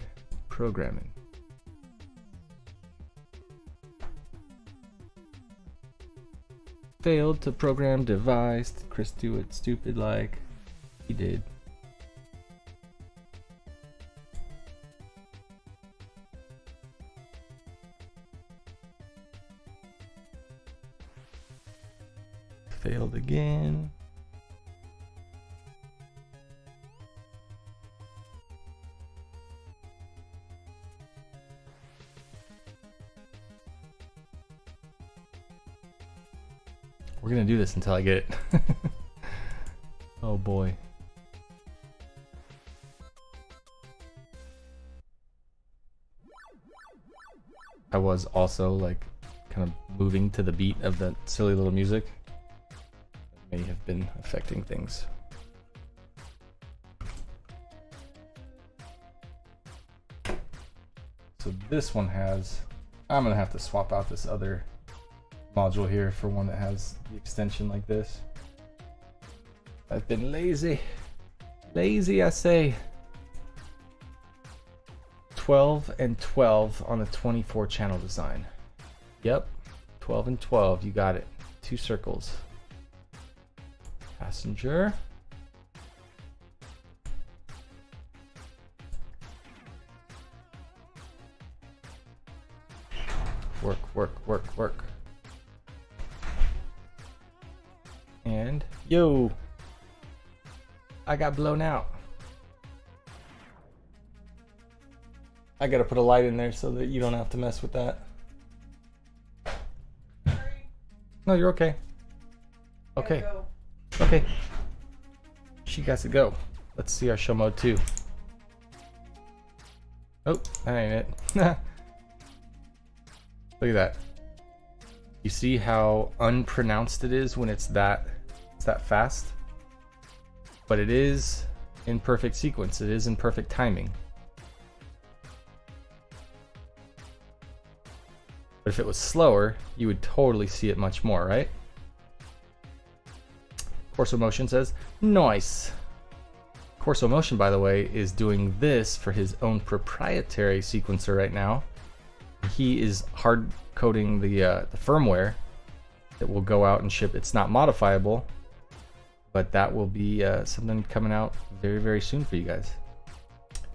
Programming. Failed to program device. Did Chris do it stupid like he did? Failed again. We're gonna do this until I get it. Oh boy. I was also like kind of moving to the beat of that silly little music. That may have been affecting things. So this one has, I'm gonna have to swap out this other module here for one that has the extension like this. I've been lazy. Lazy, I say. 12 and 12 on the 24 channel design. Yep, 12 and 12, you got it. 2 circles. Passenger. Work, work, work, work. And, yo! I got blown out. I gotta put a light in there so that you don't have to mess with that. Sorry. No, you're okay. Okay. Go. Okay. She got to go. Let's see our show mode 2. Oh, that ain't it. Look at that. You see how unpronounced it is when it's that fast? But it is in perfect sequence. It is in perfect timing. But if it was slower, you would totally see it much more, right? Corso Motion says, nice. Corso Motion, by the way, is doing this for his own proprietary sequencer right now. He is hard coding the firmware that will go out and ship. It's not modifiable, but that will be something coming out very, very soon for you guys.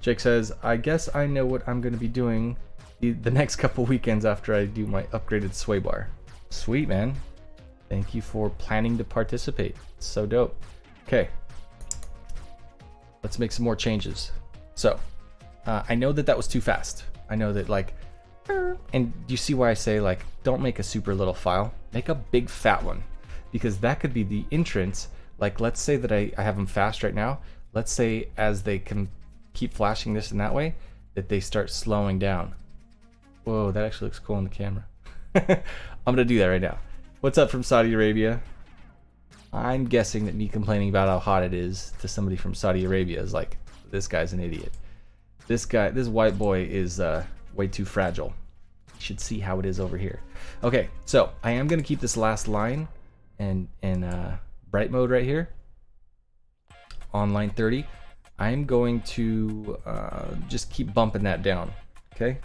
Jake says, I guess I know what I'm going to be doing the next couple weekends after I do my upgraded sway bar. Sweet, man. Thank you for planning to participate. It's so dope. Okay. Let's make some more changes. So, I know that was too fast. I know that, like, and you see why I say, like, don't make a super little file. Make a big fat one. Because that could be the entrance. Like, let's say that I have them fast right now. Let's say as they can keep flashing this and that way, that they start slowing down. Whoa, that actually looks cool on the camera. I'm gonna do that right now. What's up from Saudi Arabia? I'm guessing that me complaining about how hot it is to somebody from Saudi Arabia is like, this guy's an idiot. This white boy is way too fragile. You should see how it is over here. Okay, so I am gonna keep this last line in bright mode right here on line 30. I'm going to just keep bumping that down. Okay.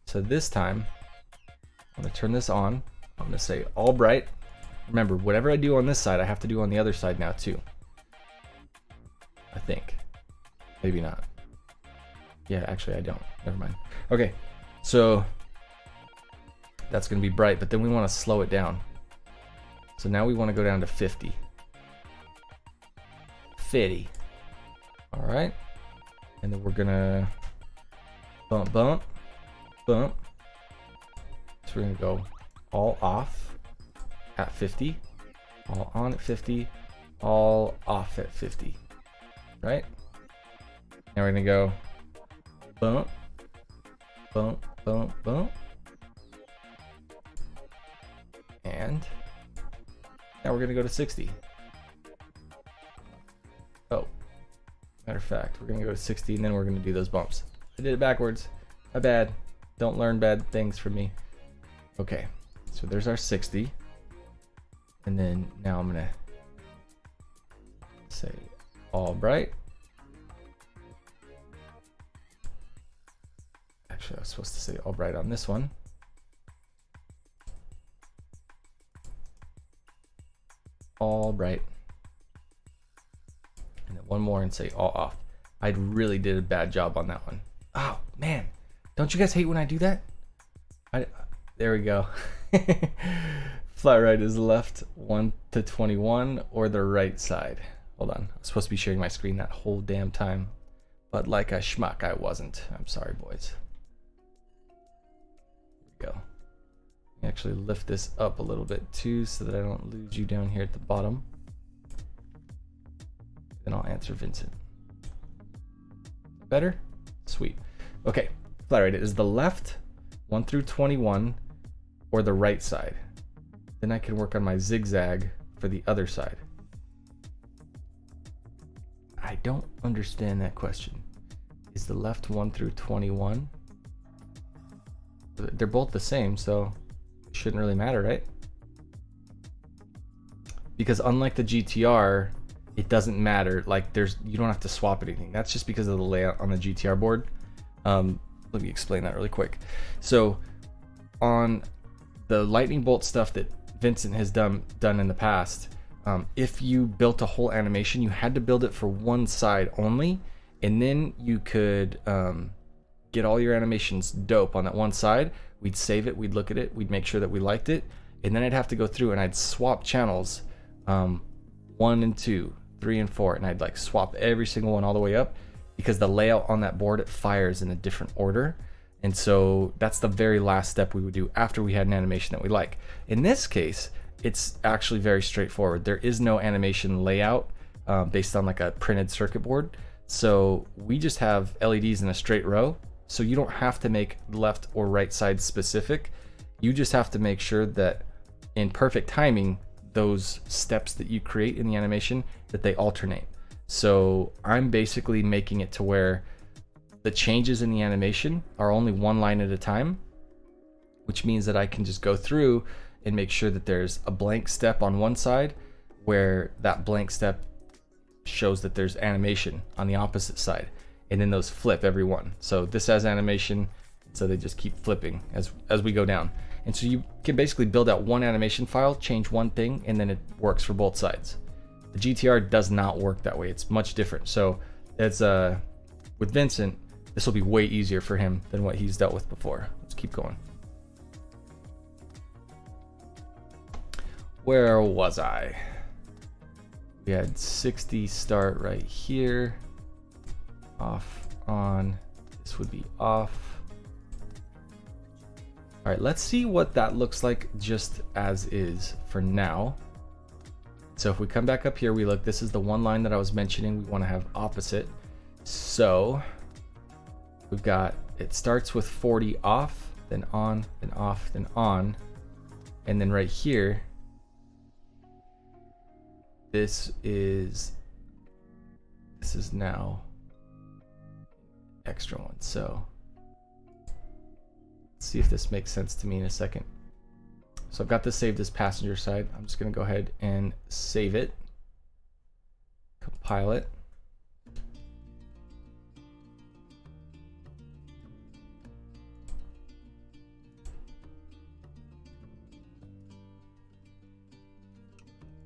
So this time, I'm going to turn this on. I'm going to say all bright. Remember, whatever I do on this side, I have to do on the other side now too. I think. Maybe not. Yeah, actually I don't. Never mind. Okay, so that's going to be bright, but then we want to slow it down. So now we want to go down to 50. 50. All right. And then we're going to bump, bump. Bump. So we're going to go all off at 50, all on at 50, all off at 50, right? Now we're going to go bump, bump, bump, bump. And now we're going to go to 60. Oh, matter of fact, we're going to go to 60 and then we're going to do those bumps. I did it backwards. My bad. Don't learn bad things from me. Okay, so there's our 60. And then now I'm gonna say all bright. Actually, I was supposed to say all bright on this one. All bright. And then one more and say all off. I really did a bad job on that one. Oh, man. Don't you guys hate when I do that? There we go. FlyRyde is left 1 to 21 or the right side. Hold on. I was supposed to be sharing my screen that whole damn time. But like a schmuck, I wasn't. I'm sorry, boys. Here we go. Actually lift this up a little bit too so that I don't lose you down here at the bottom. Then I'll answer Vincent. Better? Sweet. Okay. FlyRyde is the left 1 through 21 or the right side. Then I can work on my zigzag for the other side. I don't understand that question. Is the left 1 through 21? They're both the same, so it shouldn't really matter, right? because unlike the GTR, it doesn't matter. Like you don't have to swap anything. That's just because of the layout on the GTR board. Let me explain that really quick. So on the lightning bolt stuff that Vincent has done in the past, if you built a whole animation, you had to build it for one side only, and then you could get all your animations dope on that one side. We'd save it, we'd look at it, we'd make sure that we liked it, and then I'd have to go through and I'd swap channels, 1 and 2, 3 and 4, and I'd like swap every single one all the way up, because the layout on that board, it fires in a different order. And so that's the very last step we would do after we had an animation that we like. In this case, it's actually very straightforward. There is no animation layout based on like a printed circuit board. So we just have LEDs in a straight row. So you don't have to make left or right side specific. You just have to make sure that in perfect timing, those steps that you create in the animation, that they alternate. So I'm basically making it to where the changes in the animation are only one line at a time, which means that I can just go through and make sure that there's a blank step on one side, where that blank step shows that there's animation on the opposite side, and then those flip every one. So this has animation, so they just keep flipping as we go down. And so you can basically build out one animation file, change one thing, and then it works for both sides. The GTR does not work that way. It's much different. So it's with Vincent, this will be way easier for him than what he's dealt with before. Let's keep going. Where was I? We had 60 start right here. Off, on. This would be off. All right, let's see what that looks like just as is for now. So if we come back up here, we look, this is the one line that I was mentioning we want to have opposite. So we've got, it starts with 40 off, then on, then off, then on. And then right here, this is now extra one. So let's see if this makes sense to me in a second. So I've got this saved as passenger side. I'm just going to go ahead and save it, compile it.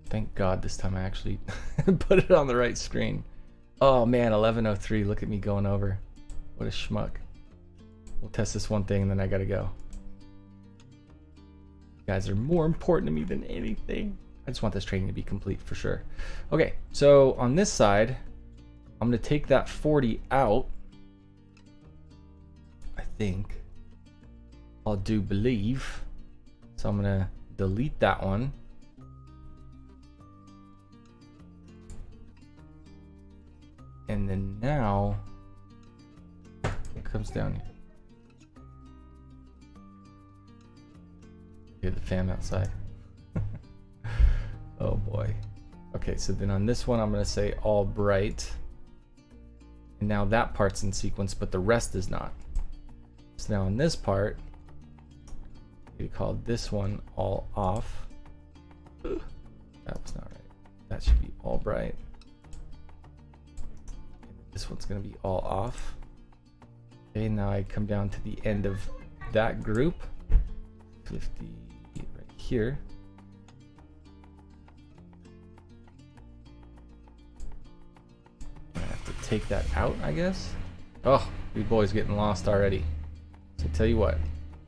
Thank God this time I actually put it on the right screen. Oh man, 11:03, look at me going over. What a schmuck. We'll test this one thing and then I gotta go. You guys are more important to me than anything. I just want this training to be complete for sure. Okay, so on this side, I'm gonna take that 40 out. I think I'll do believe. So I'm gonna delete that one. And then now it comes down here. Hear the fan outside. Oh boy. Okay, so then on this one I'm going to say all bright. And now that part's in sequence, but the rest is not. So now on this part, we call this one all off. That was not right. That should be all bright. This one's going to be all off. Okay, now I come down to the end of that group. 50 right here. I have to take that out, I guess. Oh, these boys getting lost already. So tell you what,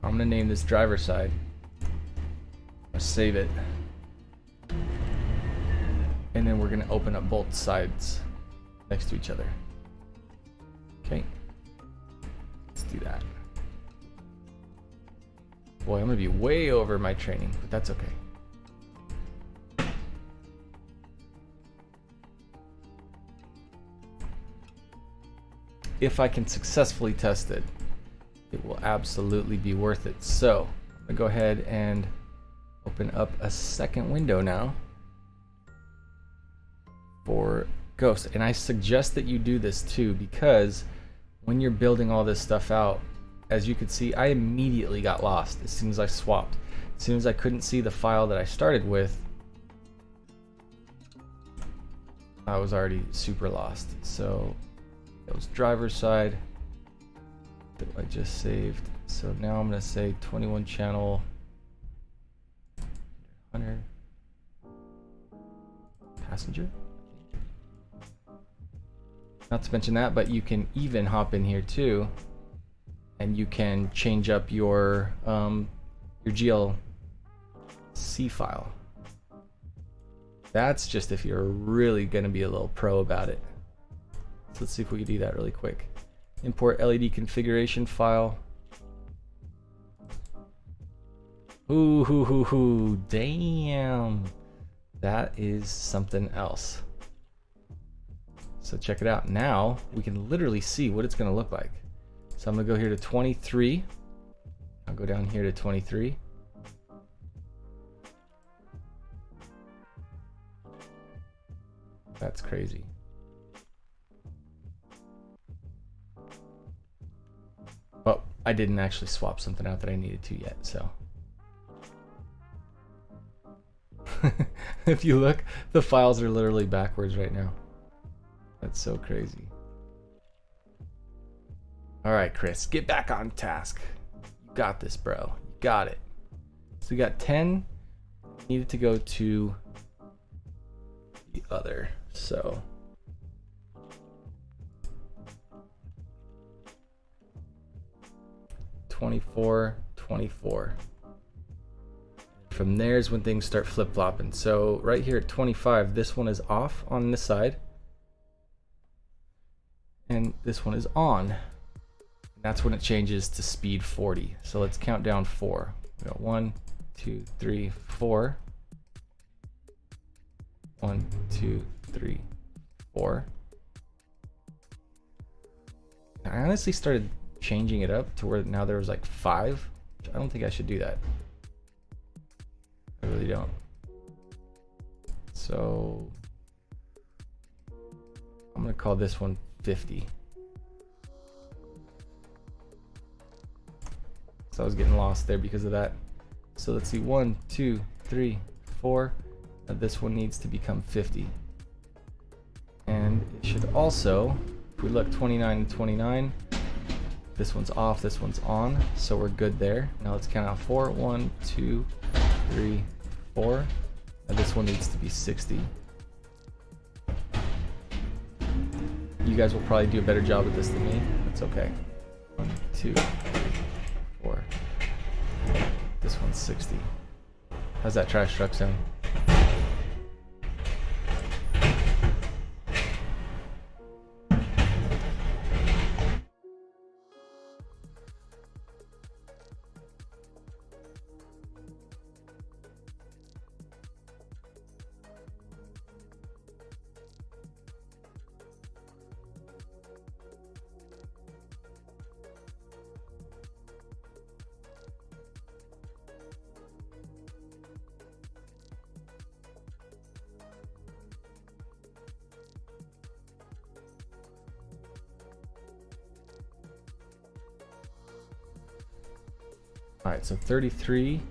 I'm going to name this driver side. I'll save it. And then we're going to open up both sides next to each other. Okay, let's do that. Boy, I'm gonna be way over my training, but that's okay. If I can successfully test it, it will absolutely be worth it. So I'm gonna go ahead and open up a second window now for Ghost. And I suggest that you do this too, because when you're building all this stuff out, as you can see, I immediately got lost as soon as I swapped. As soon as I couldn't see the file that I started with, I was already super lost. So that was driver's side that I just saved. So now I'm gonna say 21 channel 100 passenger. Not to mention that, but you can even hop in here too, and you can change up your GLC file. That's just if you're really gonna be a little pro about it. So let's see if we can do that really quick. Import LED configuration file. Ooh, damn. That is something else. So check it out. Now we can literally see what it's gonna look like. So I'm gonna go here to 23. I'll go down here to 23. That's crazy. Well, I didn't actually swap something out that I needed to yet, so. If you look, the files are literally backwards right now. That's so crazy. All right, Chris, get back on task. You got this, bro. You got it. So we got 10. Needed to go to the other, so. $24, $24. From there is when things start flip-flopping. So right here at 25, this one is off on this side. And this one is on. And that's when it changes to speed 40. So let's count down 4. We got 1, 2, 3, 4. 1, 2, 3, 4. I honestly started changing it up to where now there was like 5. I don't think I should do that. I really don't. So I'm gonna call this one 50. So I was getting lost there because of that. So let's see, 1, 2, 3, 4. Now this one needs to become 50. And it should also, if we look 29 and 29, this one's off, this one's on, so we're good there. Now let's count out 4. 1, 2, 3, 4. Now this one needs to be 60. You guys will probably do a better job at this than me. That's okay. 1, 2, 3, 4. This one's 60. How's that trash truck sound? All right, so 33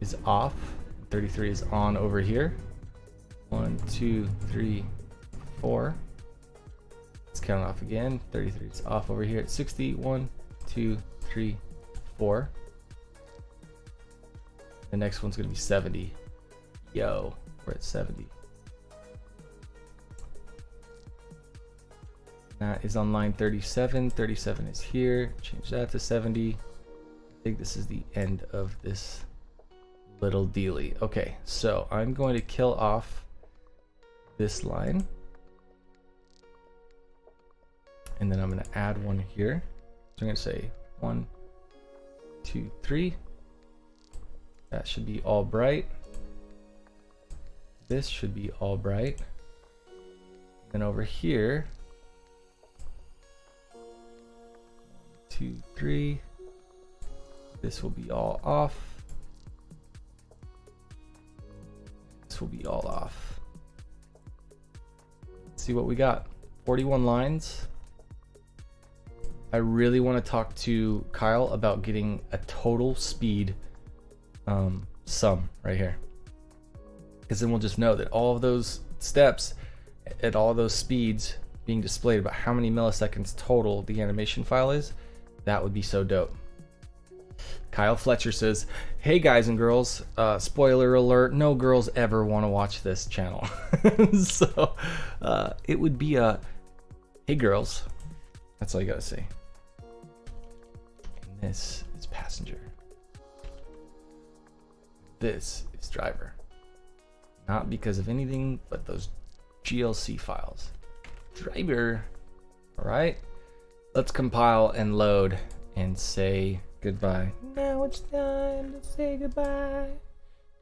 is off, 33 is on over here. 1, 2, 3, 4. Let's count it off again. 33 is off over here at 60. 1, 2, 3, 4. The next one's gonna be 70. Yo, we're at 70. That is on line 37. 37 is here. Change that to 70. I think this is the end of this little dealy. Okay, so I'm going to kill off this line. And then I'm going to add one here. So I'm going to say 1, 2, 3. That should be all bright. This should be all bright. Then over here, 1, 2, 3. This will be all off. This will be all off. Let's see what we got. 41 lines. I really want to talk to Kyle about getting a total speed sum right here. Because then we'll just know that all of those steps at all those speeds being displayed about how many milliseconds total the animation file is, that would be so dope. Kyle Fletcher says, hey guys and girls, spoiler alert, no girls ever want to watch this channel. So it would be a, hey girls, that's all you gotta say. And this is passenger. This is driver. Not because of anything but those GLC files. Driver. All right, let's compile and load and say goodbye. Now it's time to say goodbye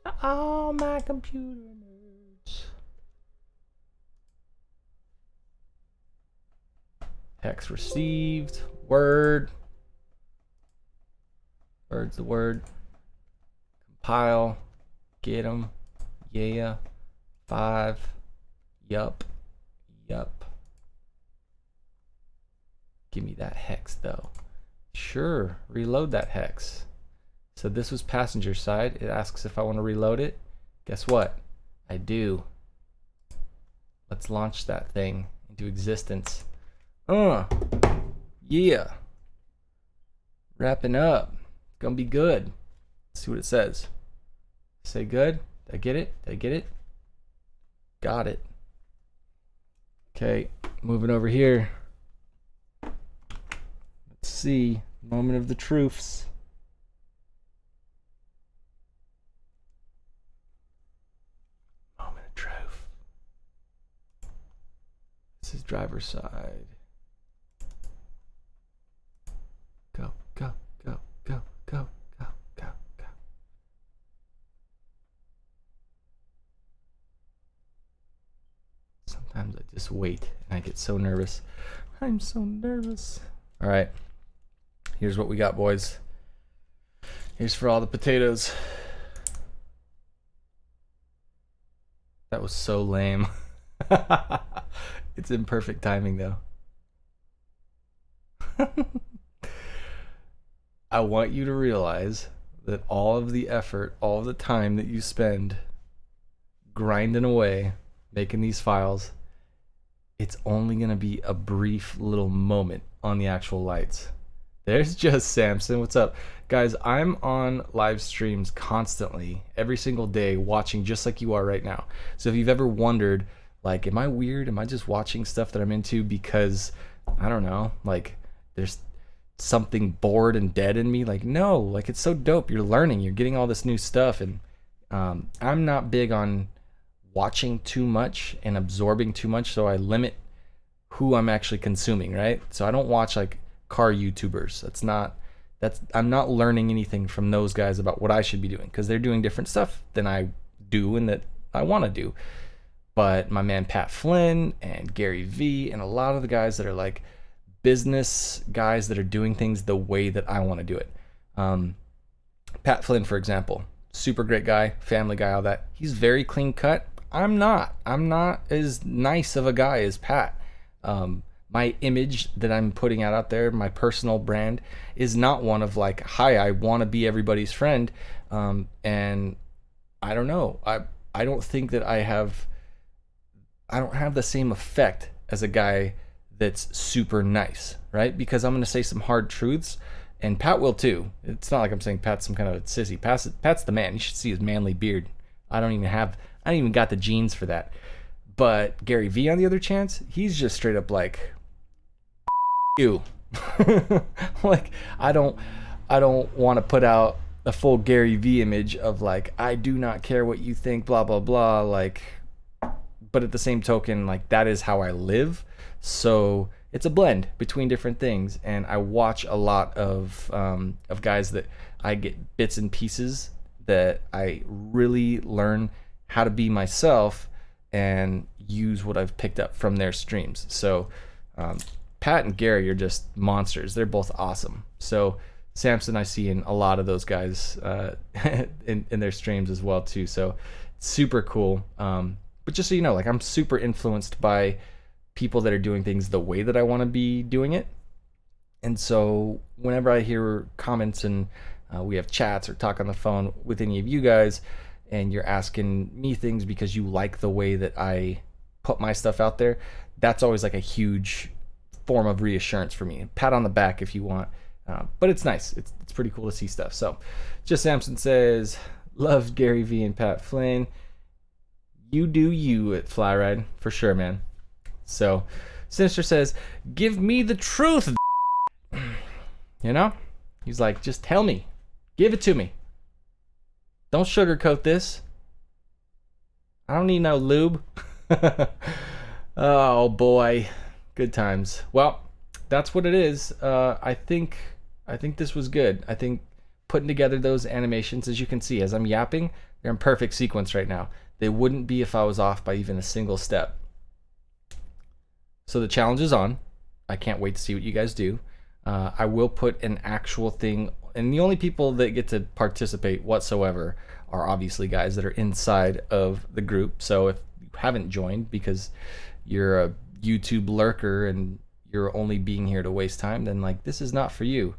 to all my computer nerds. Text received. Word. Word's the word. Compile. Get 'em. Yeah. 5. Yup. Yup. Give me that hex though. Sure, reload that hex. So this was passenger side. It asks if I want to reload it. Guess what? I do. Let's launch that thing into existence. Yeah. Wrapping up. It's gonna be good. Let's see what it says. Say good. Did I get it? Did I get it? Got it. Okay, moving over here. Let's see. Moment of the truths. Moment of truth. This is driver's side. Go, go, go, go, go, go, go, go. Sometimes I just wait and I get so nervous. I'm so nervous. All right. Here's what we got, boys. Here's for all the potatoes. That was so lame. It's in perfect timing, though. I want you to realize that all of the effort, all of the time that you spend grinding away, making these files, it's only going to be a brief little moment on the actual lights. There's just Samson. What's up? Guys, I'm on live streams constantly, every single day, watching just like you are right now. So if you've ever wondered, like, am I weird? Am I just watching stuff that I'm into because, I don't know, like, there's something bored and dead in me? Like, no, like, it's so dope. You're learning. You're getting all this new stuff. And I'm not big on watching too much and absorbing too much, so I limit who I'm actually consuming, right? So I don't watch, like, car YouTubers. I'm not learning anything from those guys about what I should be doing, because they're doing different stuff than I do and that I want to do. But my man Pat Flynn and Gary V and a lot of the guys that are like business guys that are doing things the way that I want to do it. Pat Flynn, for example, super great guy, family guy, all that. He's very clean cut. I'm not as nice of a guy as Pat. My image that I'm putting out there, my personal brand, is not one of like, hi, I want to be everybody's friend. And I don't know. I don't think that I don't have the same effect as a guy that's super nice, right? Because I'm going to say some hard truths, and Pat will too. It's not like I'm saying Pat's some kind of a sissy. Pat's the man. You should see his manly beard. I don't even got the genes for that. But Gary V, on the other chance, he's just straight up like, you. Like, I don't want to put out a full Gary V image of like, I do not care what you think, blah blah blah, like, but at the same token, like, that is how I live. So it's a blend between different things, and I watch a lot of guys that I get bits and pieces that I really learn how to be myself and use what I've picked up from their streams. So Pat and Gary are just monsters. They're both awesome. So Samson, I see in a lot of those guys in their streams as well too. So super cool. But just so you know, like, I'm super influenced by people that are doing things the way that I want to be doing it. And so whenever I hear comments and we have chats or talk on the phone with any of you guys, and you're asking me things because you like the way that I put my stuff out there, that's always like a huge form of reassurance for me. Pat on the back if you want, but it's nice. It's pretty cool to see stuff. So, Just Samson says, love Gary V and Pat Flynn. You do you at FlyRyde for sure, man. So, Sinister says, give me the truth. You know, he's like, just tell me, give it to me. Don't sugarcoat this. I don't need no lube. Oh boy, good times. Well, that's what it is. I think this was good. I think putting together those animations, as you can see, as I'm yapping, they're in perfect sequence right now. They wouldn't be if I was off by even a single step. So the challenge is on. I can't wait to see what you guys do. I will put an actual thing, and the only people that get to participate whatsoever are obviously guys that are inside of the group. So if you haven't joined because you're a YouTube lurker and you're only being here to waste time, then like this is not for you.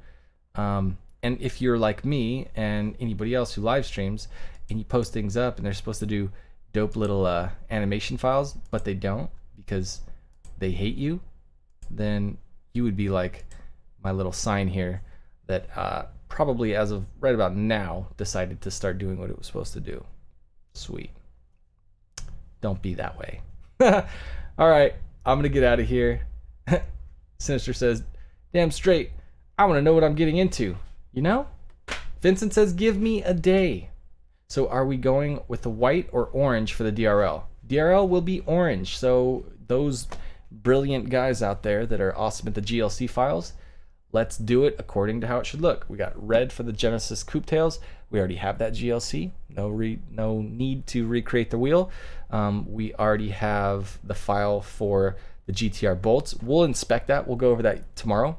And if you're like me and anybody else who live streams and you post things up and they're supposed to do dope little animation files, but they don't because they hate you, then you would be like my little sign here that probably as of right about now decided to start doing what it was supposed to do. Sweet. Don't be that way. All right, I'm gonna get out of here. Sinister says, damn straight, I want to know what I'm getting into. You know? Vincent says, give me a day. So are we going with the white or orange for the DRL? DRL will be orange. So those brilliant guys out there that are awesome at the GLC files, let's do it according to how it should look. We got red for the Genesis coupe tails. We already have that GLC. No need to recreate the wheel. We already have the file for the GTR bolts. We'll inspect that. We'll go over that tomorrow.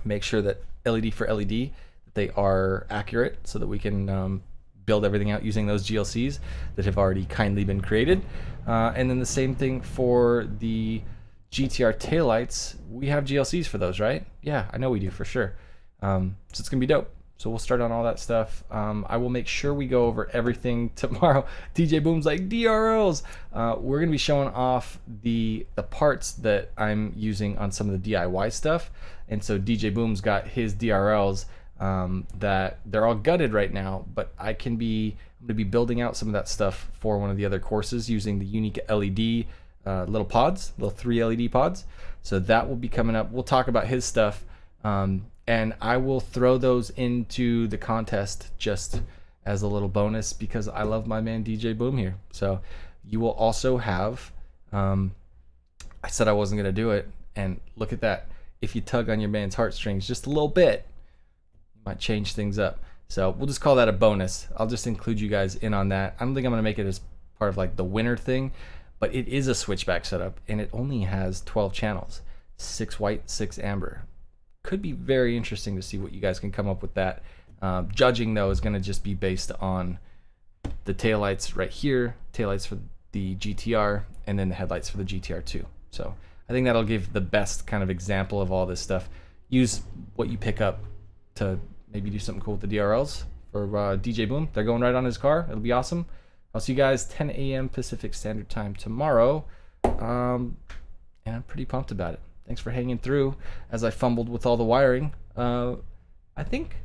Make sure that LED for LED, that they are accurate so that we can build everything out using those GLCs that have already kindly been created. And then the same thing for the GTR taillights. We have GLCs for those, right? Yeah, I know we do for sure. So it's gonna be dope. So we'll start on all that stuff. I will make sure we go over everything tomorrow. DJ Boom's like, DRLs. We're gonna be showing off the parts that I'm using on some of the DIY stuff. And so DJ Boom's got his DRLs that they're all gutted right now, but I'm gonna be building out some of that stuff for one of the other courses using the unique LED little pods, little 3 LED pods. So that will be coming up. We'll talk about his stuff. And I will throw those into the contest just as a little bonus because I love my man DJ Boom here. So you will also have, I said I wasn't going to do it, and look at that. If you tug on your man's heartstrings just a little bit, you might change things up. So we'll just call that a bonus. I'll just include you guys in on that. I don't think I'm going to make it as part of like the winner thing, but it is a switchback setup and it only has 12 channels, 6 white, 6 amber. Could be very interesting to see what you guys can come up with that. Judging though is going to just be based on the taillights right here, taillights for the GTR, and then the headlights for the GTR2. So I think that'll give the best kind of example of all this stuff. Use what you pick up to maybe do something cool with the DRLs for DJ Boom. They're going right on his car. It'll be awesome. I'll see you guys 10 a.m. Pacific Standard Time tomorrow. And I'm pretty pumped about it. Thanks for hanging through as I fumbled with all the wiring. I think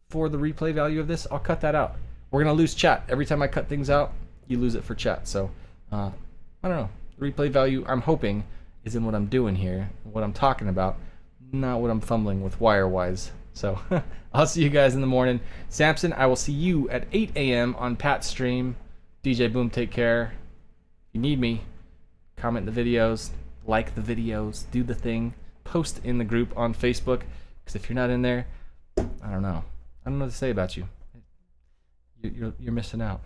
for the replay value of this, I'll cut that out. We're going to lose chat. Every time I cut things out, you lose it for chat. So, I don't know. The replay value, I'm hoping, is in what I'm doing here, what I'm talking about, not what I'm fumbling with wire-wise. So, I'll see you guys in the morning. Samson, I will see you at 8 a.m. on Pat's stream. DJ Boom, take care. If you need me, comment the videos. Like the videos, do the thing, post in the group on Facebook, because if you're not in there, I don't know what to say about you. You're missing out.